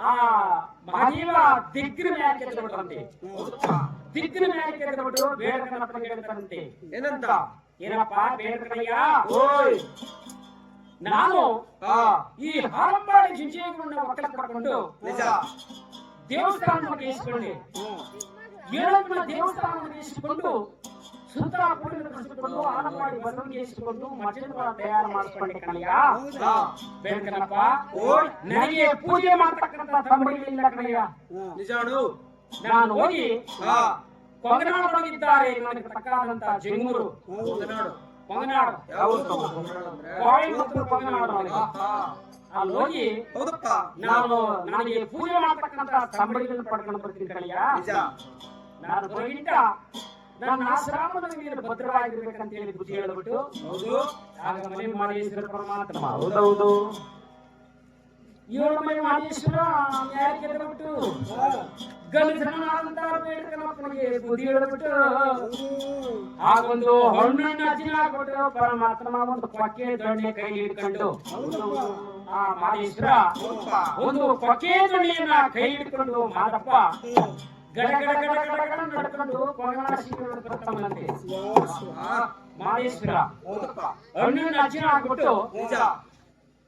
ಆ ಮಹದೇವ ದಿಗ್ಗಿನ ಮ್ಯಾಲೆ ಕೆತ್ತಬಿಟ್ರಂತೆ. ದಿಗ್ಗಿನ ಮ್ಯಾಲೆ ಕೆತ್ತಬಿಟ್ಟು ಬೇಡ್ಕನಪ್ಪ ಹೇಳ್ತಾರಂತೆ ಏನಂತ ಏನಪ್ಪ ಬೇಡ್ಕನಯ್ಯ ಓಯ್ ನಾನು ಈ ಹಾರಂಬಾಡಿ ಜಿಂಜೆಗಳನ್ನ ಒಕ್ಕಲ ಪಡ್ಕೊಂಡು ನಿಜ ದೇವಸ್ಥಾನಕ್ಕೆ ಇಸ್ಕೊಂಡೆ 7 ದೇವಸ್ಥಾನಕ್ಕೆ ಇಸ್ಕೊಂಡು ಸುತ್ತ ಪೂರ್ಣಿಕೊಂಡು ಹಾರಂಬಾಡಿ ಬಸವನಿಗೆ ಇಸ್ಕೊಂಡು ಮಠದ ತಯಾರು ಮಾಡಿಸ್ಕೊಂಡೆ ಕಣಯ್ಯ ಬೇಡ್ಕನಪ್ಪ ನನಗೆ ಪೂಜೆ ಮಾಡ್ತಕ್ಕಂತ ತಮ್ಮಡಿಗಳಿಲ್ಲ ಕಣಯ್ಯ ನಿಜಾಡು ನಾನು ಹೋಗಿ ಕೊಂಗನಾಡೊಳಗಿದ್ದಾರೆ ನನಗೆ ತಕ್ಕಾದಂತ ಜಂಗೂರು ಕೊಂಗನಾಡು ಕೋಯಂಬತ್ತೂರು ಕೊಂಗನಾಡು ಅಲ್ಲಿ ಹೋಗಿ ಹೌದಪ್ಪ ನಾನು ನನಗೆ ಪೂಜೆ ಮಾಡ್ತಕ್ಕಂತ ತಂಬಡಿಗಳನ್ನ ಪಡ್ಕೊಂಡು ಬರ್ತೀನಿ ಕಣಯ್ಯ ನಿಜ ನಾನು ಹೋಗಿಟ್ಟ ನನ್ನ ಆಶ್ರಮದಲ್ಲಿ ನೀನು ಭದ್ರವಾಗಿರ್ಬೇಕಂತ ಹೇಳಿ ಬುದ್ಧಿ ಹೇಳ್ಬಿಟ್ಟು ಹೌದು ಆಗ ಮನೆ ಮಾದೇಶ್ವರ ಪರಮಾತ್ಮ ಹೌದೌದು 7 ಮನೆ ಮಾದೇಶ್ವರ ನ್ಯಾಯ ಕೆದಬಿಟ್ಟು ಗಣಸನಾದಂತ ಬೇಡ್ಕನಪ್ಪನಿಗೆ ಬುದ್ಧಿ ಹೇಳ್ಬಿಟ್ಟು ಆಗೊಂದು ಹಣ್ಣನ್ನ ಅಜ್ಜಿನ ಹಾಕ್ಬಿಟ್ಟು ಪರಮಾತ್ಮ ಒಂದು ಕೊಕ್ಕೆ ದೊಣ್ಣೆ ಕೈಲಿ ಹಿಡ್ಕೊಂಡು ಆ ಮಾದೇಶ್ವರ ಒಂದು ಕೊಕ್ಕೆ ದೊಣ್ಣೆಯನ್ನ ಕೈ ಹಿಡ್ಕೊಂಡು ಮಾದಪ್ಪ ಗಡ ಗಡ ಗಡ ಗಡ ಗಡ ನಡ್ಕೊಂಡು ಬರ್ತಾನಂತೆ ಮಾದೇಶ್ವರ ಹಣ್ಣನ್ನ ಅಜ್ಜಿನ ಹಾಕ್ಬಿಟ್ಟು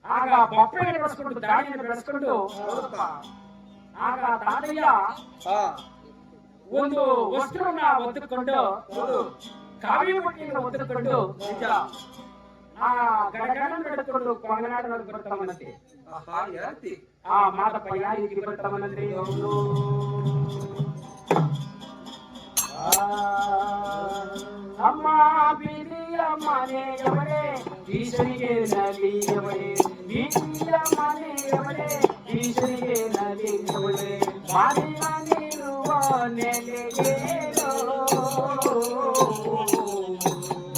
ಆಗ ಬೊಪ್ಪೆ ಬೆಳೆಸ್ಕೊಂಡು ದಾಳಿಯನ್ನು ಬೆಳೆಸ್ಕೊಂಡು ಆಗ ತಾತಯ್ಯ ಒಂದು ವಸ್ತ್ರವನ್ನ ಒದ್ದುಕೊಂಡು ಕಾವಿ ಬಟ್ಟೆಯನ್ನು ಒದ್ದುಕೊಂಡು ಆ ಗಡಗಡ ನಡೆದುಕೊಂಡು ಕೊಂಗನಾಡಿನಲ್ಲಿ ಬರ್ತಾವನಂತೆ ಆ ಮಾದಪ್ಪ ಯಾವ ರೀತಿ ಬರ್ತಾವನಂತೆ ಅವನು ಅಮ್ಮ ಬೀದಿಯ ಮನೆಯವರೇ ಈಶ್ವರಿಗೆ ನಲಿಯವರೇ ಬೀದಿಯ ಮನೆಯವರೇ ಈಶ್ವರಿಗೆ ನಲಿಯವರೇ ಮಾರಿಯ ನೀರುವ ನೆಲೆಯೇನೋ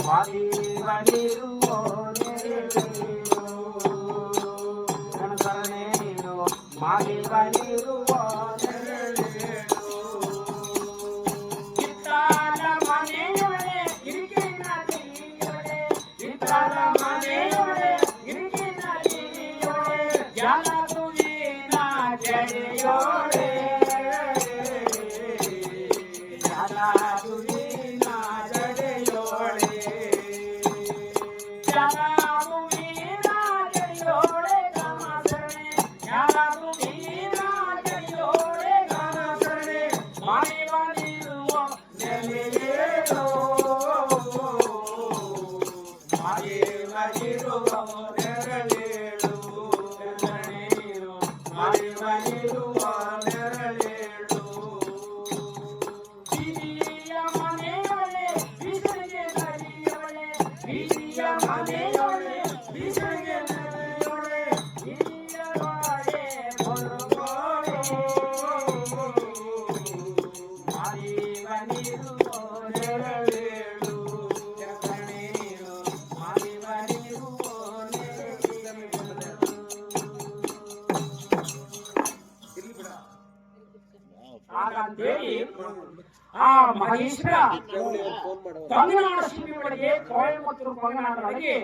ಮಾರಿಯ ನೀರುವ ನೆಲೆಯೇನೋ ನನ್ನ ಶರಣೆ ನೀನು ಮಾರಿಯ ನೀರುವ ಮನೆಯವರೇ ಜಡೆಯೋಳೆ ಜಲಾದುವಿನ ಜಡೆಯೋಳೆ ಜಲಾದುವಿನ ಜಡೆಯೋಳೆ ಗಾಮಸರಣೆ ಜಲಾದುವಿನ ಜಡೆಯೋಳೆ ಗಾಮಸರಣೆ ಮಾಯವಾನಿರುವ ನೆಲೆಯೇಳೋ ಮಾಯವಾಗಿರುವ ನೆರಳೇಳು ನೆರಳೇಳು ಮಾಯವಾಗಿರುವ ನೆರಳೇಳು ಬೀದಿಯ ಮನೆಯೊಳೆ ಬಿಸಿಲಿಗೆ ನಡಿಯೊಳೆ ಬೀದಿಯ ಮನೆಯೊಳೆ ಬಿಸಿಲಿಗೆ ನಡಿಯೊಳೆ ಹಿರಿಯ ಬಾಳೆ ಬರುವೋಳೆ ಮಾಯವಾಗಿರುವ ನೆರಳೇಳು ನೆರಳೇಳು ಮಾಯವಾಗಿರುವ ಹಾಗಂತೇಳಿ ಆ ಮಹೇಶ್ವರ ತಮಿಳುನಾಡು ಶಿಲ್ಪಿಗಳಿಗೆ ಕೊಯಮತ್ತೂರು ಕೊಯನಾಡೊಳಗೆ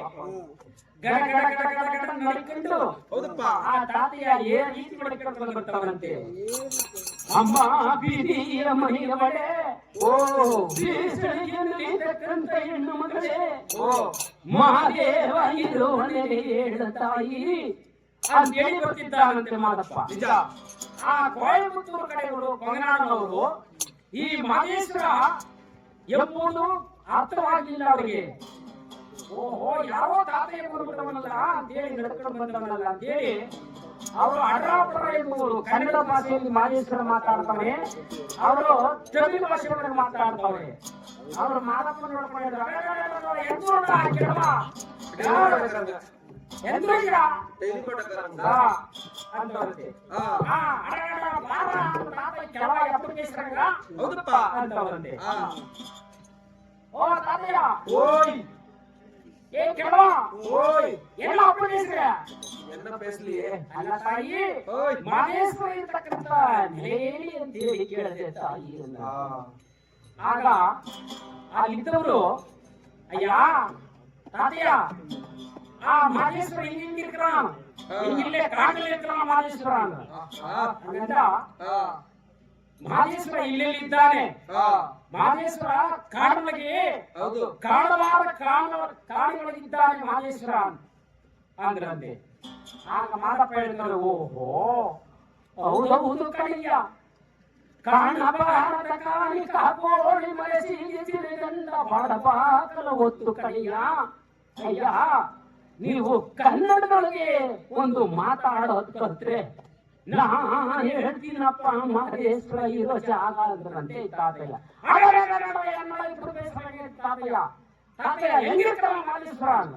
ಗಡ ಗಡ ಗಡ ಗಡ ಗಡ ನಡ್ಕೊಂಡು ಹೌದಪ್ಪ ಆ ತಾತೆಯ ಏ ರೀತಿ ಮಾಡ್ಕೊಂಡು ಬಂದ್ಬಿಡ್ತಾವಂತೆ ಅಮ್ಮ ಬೀದಿಯ ಮನೆಯ ಬಳೆ ಓ ಬೀಸಳಿಯಲ್ಲಿ ತಕ್ಕಂತ ಹೆಣ್ಣು ಮಗಳೇ ಓ ಮಹಾದೇವ ಇರುವನೆ ಹೇಳ ತಾಯಿ ಅಂತೇಳಿ ಬರ್ತಿದ್ದಾನಂತೆ ಮಾದಪ್ಪ ನಿಜ ಆ ಕೊಯಮತ್ತೂರು ಕಡೆಯವರು ಕೊಯನಾಡನವರು ಈ ಮಹೇಶ್ವರ ಎಂಬುದು ಅರ್ಥವಾಗಿಲ್ಲ ಅವರಿಗೆ ಓಹೋ ಯಾವ ತಾತೆಯ ಬಂದ್ಬಿಟ್ಟವನಲ್ಲ ಅಂತೇಳಿ ನಡ್ಕೊಂಡು ಬಂದವನಲ್ಲ ಅಂತೇಳಿ ಅವರು ಅಡ್ರಾಪುರ ಎಂಬುವರು ಕನ್ನಡ ಭಾಷೆಯಲ್ಲಿ ಮಹೇಶ್ವರ ಮಾತಾಡ್ತಾವೆ ಅವರು ತಮಿಳು ಭಾಷೆ ಒಳಗೆ ಮಾತಾಡ್ತಾವೆ ಅವರು ಮಾದಪ್ಪ ನೋಡ್ಕೊಂಡಿದ್ರು ಅಂತವಂತೆ ಹೌದಪ್ಪ ಅಂತವಂತೆ ಆ ಓ ತಾತಯ್ಯ ಓಯ್ ಏ ಕೆಳವ ಓಯ್ ಎಲ್ಲ ಅಪ್ಪನೇಸ್ರ ಎನ್ನ ಬೇಸ್ಲಿ ಅಲ್ಲ ತಾಯಿ ಓಯ್ ಮಹೇಶ್ವರ ಇರ್ತಕ್ಕಂಥ ನೆಲೆಯಲ್ಲಿ ಅಂತೇಳಿ ಕೇಳಿದೆ ತಾಯಿ ಅನ್ನ. ಆಗ ಅಲ್ಲಿದ್ದವರು ಅಯ್ಯ ತಾತಯ್ಯ ಆ ಮಹೇಶ್ವರ ಹಿಂಗಿರ್ಕ್ರಾನ್ ಹಿಂಗಿಲ್ಲೇ ಕಾಡಲ್ಲಿ ಇರ್ಕ್ರಾನ ಮಹೇಶ್ವರ ಅಂದ ಹಂಗಂದ ಮಹೇಶ್ವರ ಇಲ್ಲೆಲ್ಲಿ ಇದ್ದಾನೆ ಮಹೇಶ್ವರ ಕಾಡೊಳಗೆ ಹೌದು ಕಾಡಲಾದ ಕಾಡಿನೊಳಗಿದ್ದಾನೆ ಮಹೇಶ್ವರ ಅಂದ್ರಂತೆ ಆಗ ಮಾದಪ್ಪ ಹೇಳ್ತಾರೆ ಓಹೋ ಹೌದೌದು ಕಣಿಯ ಕಾಣಬಾರದ ಕಾಣಿ ಕಾಕೋಳಿ ಮರೆಸಿ ಗಂಡ ಬಾಡಬಾಕಲ ಒತ್ತು ಕಣಿಯ ಅಯ್ಯ ನೀವು ಕನ್ನಡದೊಳಗೆ ಒಂದು ಮಾತಾಡೋದ್ ಕಲ್ತ್ರೆ ನಾನು ಹೇಳ್ತೀನಪ್ಪ ಮಹೇಶ್ವರ ಇರೋ ಜಾಗ ಅಂದ್ರಂತೆ ತಾತಯ್ಯ ತಾತಯ್ಯ ತಾತಯ್ಯ ಹೆಂಗಿರ್ತಾವ ಮಹೇಶ್ವರ ಅಂದ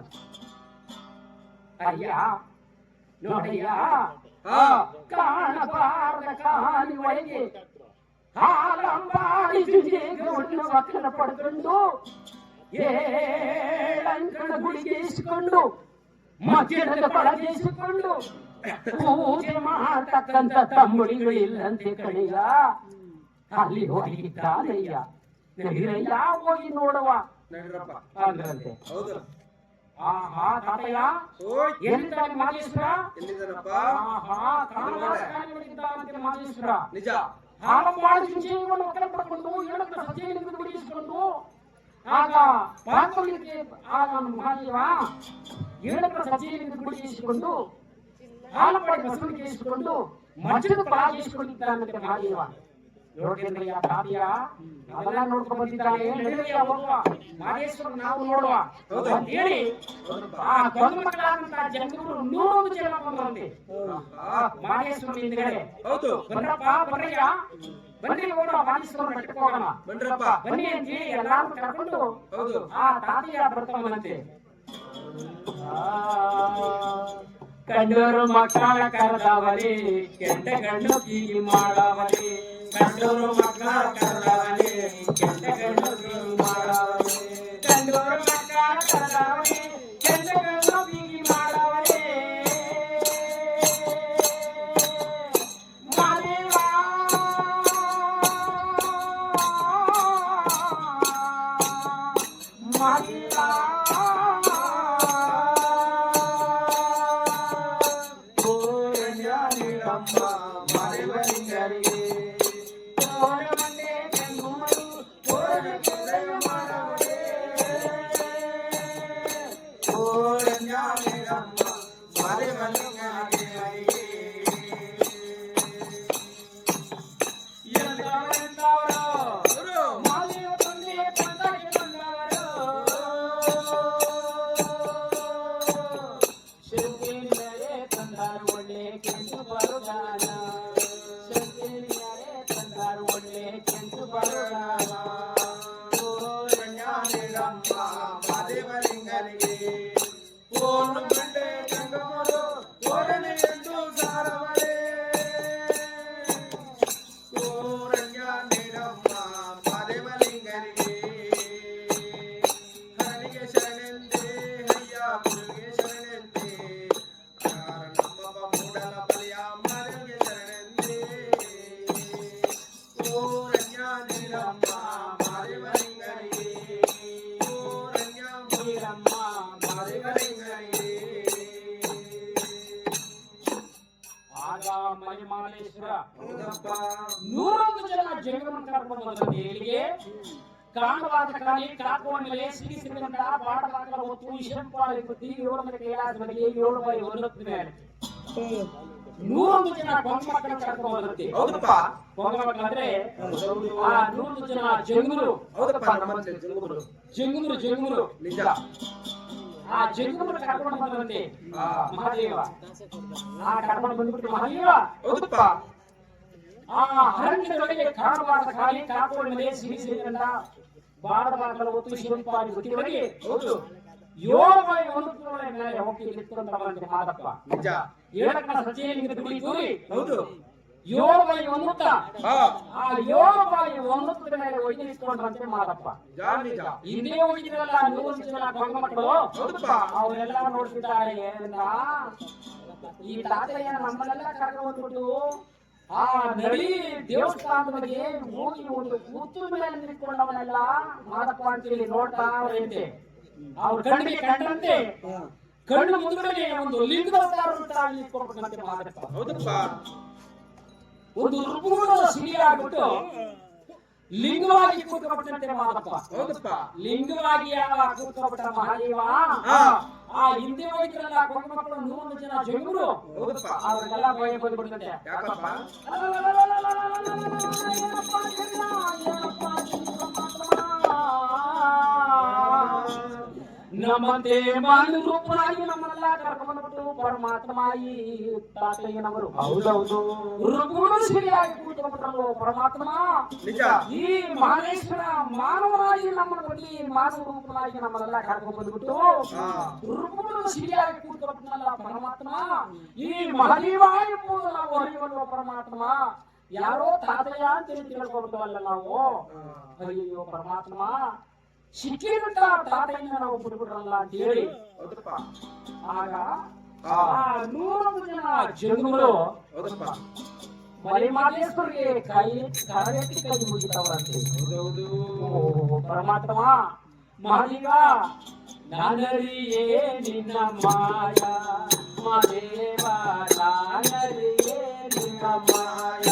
ಅಯ್ಯ ನೋಡಯ್ಯ ಕಾಣಬಾರದ ಕಾಣಿ ಒಳಗೆ ಹಾಲಂಬಾಡಿ ಜುಂಜೇಗೌಡನ ಮಕ್ಕಳ ಪಡ್ಕೊಂಡು ಏಳಂಕಣ ಗುಡಿಗೆ ಇಸ್ಕೊಂಡು ಮಜ್ಜಿಡದ ಪಳಗಿಸಿಕೊಂಡು ಪೂಜೆ ಮಾಡತಕ್ಕಂತ ತಮ್ಮಡಿಗಳು ಇಲ್ಲಂತೆ ಕಣಿಯ ಅಲ್ಲಿ ಹೋಗಿದ್ದಾನಯ್ಯ ನಡಿರಯ್ಯ ಹೋಗಿ ನೋಡುವ ನಡಿರಪ್ಪ ಅಂದ್ರಂತೆ ಹೌದು ಆಹಾ ತಾತಯ್ಯ ಓಯ್ ಎಲ್ಲಿದ್ದಾನೆ ಮಹೇಶ್ವರ ಎಲ್ಲಿದ್ದಾನಪ್ಪ ಆಹಾ ಕಾಣಬಾರದಂತೆ ಮಹೇಶ್ವರ ನಿಜ ಹಾಲಂಬಾಡಿ ಜುಂಜೇಗೌಡನ ಮಕ್ಕಳ ಪಡ್ಕೊಂಡು ಏಳಂಕಣ ಸಜ್ಜೆಯನ್ನು ಗುಡಿಗಿಸ್ಕೊಂಡು ಆಗ ಪಾಲ್ಗೊಳ್ಳಿಕ್ಕೆ ಆಗ ಮಹಾದೇವ ಏಳಂಕಣ ಸಜ್ಜೆಯನ್ನು ಗುಡಿಗಿಸಿಕೊಂಡು ಹಾಲಂಬಾಡಿ ಬಸವನಿಗೆ ಇಸಿಕೊಂಡು ಮಜ್ಜದ ಪಳಗಿಸಿಕೊಂಡಿದ್ದಾನಂತೆ ಮಹಾದೇವ ನೋಡ್ಕೊಂಡ್ರಯ್ಯ ತಾತಯ್ಯ ಅವೆಲ್ಲ ನೋಡ್ಕೊಂಡು ಬಂದಿದ್ದಾನೆ ನಡೆದಯ್ಯ ಹೋಗುವ ಮಹೇಶ್ವರ ನಾವು ನೋಡುವ ಅಂತ ಹೇಳಿ ಆ ಗಂಡು ಮಕ್ಕಳಾದಂತಹ ಜಂಗಮರು 100 ಜನ ಬಂದ್ರಂತೆ ಮಹೇಶ್ವರ ಹಿಂದ್ಗಡೆ ಹೌದು ಬಂದ್ರಪ್ಪ ಬರ್ರಯ್ಯ ಬನ್ನಿ ಹೋಗೋಣ ಮಹೇಶ್ವರ ಬೆಟ್ಟಕ್ಕೆ ಹೋಗೋಣ ಬನ್ರಪ್ಪ ಬನ್ನಿ ಅಂತ ಹೇಳಿ ಎಲ್ಲಾರು ಕರ್ಕೊಂಡು ಹೌದು ಆ ತಾತಯ್ಯ ಬರ್ತಾವನಂತೆ ಕಂಡೂರು ಮಕ್ಕಳ ಕರೆದವರೇ ಕೆಟ್ಟ ಗಂಡು ಕೀಗಿ ಮಾಡವರೇ ಕಂಡೂರು ಮಕ್ಕಳ ಕರೆದವರೇ ಕೆಟ್ಟ ಗಂಡು ಕೀಗಿ ಮಾಡವರೇ ಕಂಡೂರು ಮಕ್ಕಳ ಕರೆದವರೇ ಕೆಟ್ಟ ಗಂಡು ಕೀಗಿ ಮಾಡವರೇ ಮಹಾದೇವ ಮಹಾದೇವ ಮಾದೇವಲಿಂಗರಿಗೆ ಕೋರಮಂಡೆ ಗಂಗುಮರು ಕೋರನೆ ಕೆರೆಯ ಮಾಡವಡೆ ಕೋರನ್ಯಾಮೇರಮ್ಮ ಮಾದೇವಲಿಂಗರಿಗೆ ಎಂದವರೆಂದವರು ಮಾದೇವ ತಂದೆ ತಂದೆಗೆ ಬಂದವರು ಶೃಂಗೇರಿಯರೇ ತಂದಾರು ಒಳ್ಳೆ ಕೆಂಚು ಬರುಗಾನ ಶೃಂಗೇರಿಯರೇ ತಂದಾರು ಒಳ್ಳೆ ಕೆಂಚು ಬರುಗಾನ ಕೋರನ್ಯಾಮೇರಮ್ಮ ಮಾದೇವಲಿಂಗರಿಗೆ ಕೋನು ಗಂಟೆ ಗಂಗಮರು ಕೋರನೆ ಎಂದು ಸಾರವರೇ ಕೋರನ್ಯಾಮೇರಮ್ಮ ಮಾದೇವಲಿಂಗರಿಗೆ ಹರಣಿಗೆ ಶರಣೆಂದೇ ಹಯ್ಯ ಗುರುಗೆ ಶರಣೆಂದೇ ನಮ್ಮಪ್ಪ ಮೂಡಲ ಬಲಿಯ ಮಾದೇವಿಗೆ ಶರಣೆಂದೇ ಕೋರನ್ಯಾಮೇರಮ್ಮ ಮಾದೇವಲಿಂಗರಿಗೆ ಕೋರನ್ಯಾಮೇರಮ್ಮ ಮಾದೇವಲಿಂಗರಿಗೆ ಆಗ ಮಣಿಮಾಲೇಶ್ವರ ಹೌದಪ್ಪ 101 ಜನ ಜಂಗಮನ ಕರ್ಕೊಂಡು ಬಂದ ಹೇಳಿಗೆ ಕಾಣವಾದ ಕಾಲಿ ಕಾಕುವ ಮೇಲೆ ಸಿರಿಸಿದಂತ ಬಾಡದಾಕರ ಹೊತ್ತು ಶಂಪಾಳಿ ಬುದ್ಧಿ 7 ಮಂದಿ ಕೈಲಾಸಗಳಿಗೆ 7 ಬೈ 1 ಮೇಲೆ 101 ಜನ ಕೊಂಗಮಕ್ಕಳ ಕರ್ಕೊಂಡು ಬಂದಂತೆ ಹೌದಪ್ಪ ಕೊಂಗಮಕ್ಕಳು ಅಂದ್ರೆ ಆ 101 ಜನ ಜಂಗಮರು ಹೌದಪ್ಪ ನಮ್ಮಂತೆ ಜಂಗಮರು ನಿಜ ಆ ಜಂಗಮರು ಕರ್ಕೊಂಡು ಬಂದಂತೆ ಆ ಮಹಾದೇವ ಆ ಕರ್ಕೊಂಡು ಬಂದ್ಬಿಟ್ಟು ಮಹಾದೇವ ಹೌದಪ್ಪ ಆ ಹರಣ್ಯದೊಳಗೆ ಕಾಣಬಾರದ ಕಾಲಿ ಕಾಕುವ ಮೇಲೆ ಸಿರಿಸಿದಂತ ಬಾಡದಾಕರ ಹೊತ್ತು ಶಿವಂಪಾಡಿ ಬುದ್ಧಿಯೊಳಗೆ ಹೌದು 7 ಬೈ 1 ಮೇಲೆ ಹೋಗಿ ನಿಂತಂತ ಬಂದಂತೆ ಮಾದಪ್ಪ ನಿಜ ಏಳಕ್ಕನ ಸಚಿಯಲ್ಲಿ ದುಡಿತೂರಿ ಹೌದು 7 ಬೈ 1 ಹಾ ಆ 7 ಬೈ 1 ಮೇಲೆ ಒಯ್ದು ನಿಂತ್ಕೊಂಡ್ರಂತೆ ಮಾದಪ್ಪ ನಿಜ ಹಿಂದೆ ಹೋಗಿದ್ರಲ್ಲ 101 ಜನ ಕೊಂಗ ಮಕ್ಕಳು ಹೌದಪ್ಪ ಅವರೆಲ್ಲ ನೋಡ್ತಿದ್ದಾರೆ ಏನಂದ ಈ ತಾತಯ್ಯ ನಮ್ಮನ್ನೆಲ್ಲ ಕರ್ಕೊಂಡು ಬಂದ್ಬಿಟ್ಟು ಆ ನಡಿ ದೇವಸ್ಥಾನದ ಬಗ್ಗೆ ಹೋಗಿ ಒಂದು ಕೂತು ಮೇಲೆ ನಿಂತ್ಕೊಂಡವನೆಲ್ಲ ಮಾದಪ್ಪ ಅಂತೇಳಿ ನೋಡ್ತಾ ಅವರಂತೆ ಅವ್ರ ಕಣ್ಣಿಗೆ ಕಂಡಂತೆ ಕಣ್ಣು ಮುಂದುಗಡೆ ಒಂದು ಲಿಂಗದ ಅವತಾರ ನಿಂತ್ಕೊಂಡ್ಬಿಟ್ಟಂತೆ ಮಾದಪ್ಪ ಹೌದಪ್ಪ ಒಂದು ಋಪುಗುಣ ಸಿಡಿಯಾಗ್ಬಿಟ್ಟು ಲಿಂಗವಾಗಿ ಕೂತ್ಕೊಂಡ್ಬಿಟ್ಟಂತೆ ಮಾದಪ್ಪ ಹೌದಪ್ಪ ಲಿಂಗವಾಗಿ ಯಾವ ಕೂತ್ಕೊಂಡ್ಬಿಟ್ಟ ಮಹಾದೇವ ಹಾ ಆ ಹಿಂದೆ ಹೋಗಿದ್ರಲ್ಲ ಕೊಂಗ ಮಕ್ಕಳು 101 ಜನ ಜಂಗರು ಹೌದಪ್ಪ ಅವ್ರಿಗೆಲ್ಲ ಭಯ ಬಂದ್ಬಿಡ್ತಂತೆ ಯಾಕಪ್ಪ ನಮ್ಮಂತೆ ಮಾನವ ರೂಪನಾಗಿ ನಮ್ಮನ್ನೆಲ್ಲ ಕರ್ಕೊಂಡ್ಬಿಟ್ಟು ಪರಮಾತ್ಮ ಈ ತಾತಯ್ಯನವರು ಹೌದೌದು ಋಗುಣ ಸಿರಿಯಾಗಿ ಕೂತ್ಕೊಂಡ್ಬಿಟ್ರಲ್ಲ ಪರಮಾತ್ಮ ನಿಜ ಈ ಮಹೇಶ್ವರ ಮಾನವನಾಗಿ ನಮ್ಮನ್ನ ಬಳಿ ಮಾನವ ರೂಪನಾಗಿ ನಮ್ಮನ್ನೆಲ್ಲ ಕರ್ಕೊಂಡ್ ಬಂದ್ಬಿಟ್ಟು ಹಾ ಋಗುಣ ಸಿರಿಯಾಗಿ ಕೂತ್ಕೊಂಡ್ಬಿಟ್ನಲ್ಲ ಪರಮಾತ್ಮ ಈ ಮಹದೇವ ಎಂಬುದು ನಾವು ಅರಿಯುವ ಪರಮಾತ್ಮ ಯಾರೋ ತಾತಯ್ಯ ಅಂತ ತಿಳ್ಕೊಂಡ್ಬಿಟ್ಟವಲ್ಲ ನಾವು ಅಯ್ಯೋ ಪರಮಾತ್ಮ ಸಿಕ್ಕಿದಂತ ತಾತಯ್ಯನ ನಾವು ಬಿಡ್ಬಿಡ್ರಲ್ಲ ಅಂತ ಹೇಳಿ ಹೌದಪ್ಪ ಆಗ ಹಾ ಆ 101 ಜನ ಜಂಗಮರು ಹೌದಪ್ಪ ಮಲಿಮಾಲೇಶ್ವರಿಗೆ ಕರೆಯಕ್ಕೆ ಕೈ ಮುಗಿತಾವಂತೆ ಹೌದೌದು ಪರಮಾತ್ಮ ಮಹಾದೇವ ನಾನರಿಯೇ ನಿನ್ನ ಮಾಯ ಮಹಾದೇವ ನಾನರಿಯೇ ನಿನ್ನ ಮಾಯ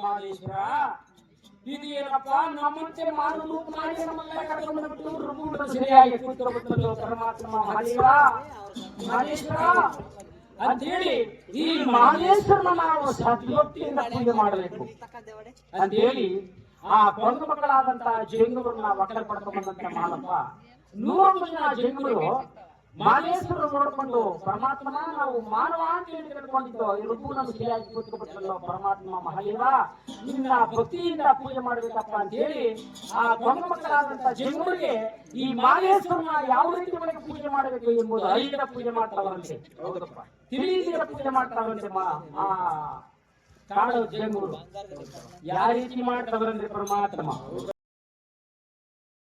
ಮಾದೇಶ್ವರ ಇದು ಏನಪ್ಪ ನಮ್ಮಂತೆ ಮಾನವರು ಮಾಡಿ ನಮ್ಮನ್ನ ಕರ್ಕೊಂಡು ಬಿಟ್ಟು ರುಬುಡ ಸರಿಯಾಗಿ ಕೂತ್ಕೊಬಿಟ್ಟು ಪರಮಾತ್ಮ ಮಹಾದೇವ ಮಾದೇಶ್ವರ ಅಂತೇಳಿ ಈ ಮಹೇಶ್ವರನ ನಾವು ಸದ್ಭಕ್ತಿಯಿಂದ ಪೂಜೆ ಮಾಡಬೇಕು ಅಂತೇಳಿ ಆ ಕೊಂದು ಮಕ್ಕಳಾದಂತಹ ಜಂಗಮರನ್ನ ಒಕ್ಕಲು ಪಡ್ಕೊಂಡ್ಬಂದಂತ ಮಾಲಪ್ಪ 100 ಜನ ಜಂಗಮರು ಮಹೇಶ್ವರ ನೋಡ್ಕೊಂಡು ಪರಮಾತ್ಮನ ನಾವು ಮಾನವ ಅಂತ ಹೇಳಿ ತಿಳ್ಕೊಂಡಿದ್ದು ಇರುಗೂ ನಮ್ಮ ಸರಿಯಾಗಿ ಕೂತ್ಕೊಬಿಟ್ಟಲ್ಲ ಪರಮಾತ್ಮ ಮಹಾದೇವ ನಿನ್ನ ಭಕ್ತಿಯಿಂದ ಪೂಜೆ ಮಾಡ್ಬೇಕಪ್ಪ ಅಂತ ಹೇಳಿ ಆ ಕೊಂದು ಮಕ್ಕಳಾದಂತಹ ಜಂಗಮರಿಗೆ ಈ ಮಹೇಶ್ವರನ ಯಾವ ರೀತಿ ಒಳಗೆ ಪೂಜೆ ಮಾಡಬೇಕು ಎಂಬುದು ಐದರ ಪೂಜೆ ಮಾಡ್ತಾವಂತೆ ತಿಳಿದಿರ ಪೂಜೆ ಮಾಡ್ತಾವಂತೆ ಆ ಕಾಡು ಜಂಗಮರು ಯಾವ ರೀತಿ ಮಾಡ್ತಾವ್ರಂದ್ರೆ ಪರಮಾತ್ಮ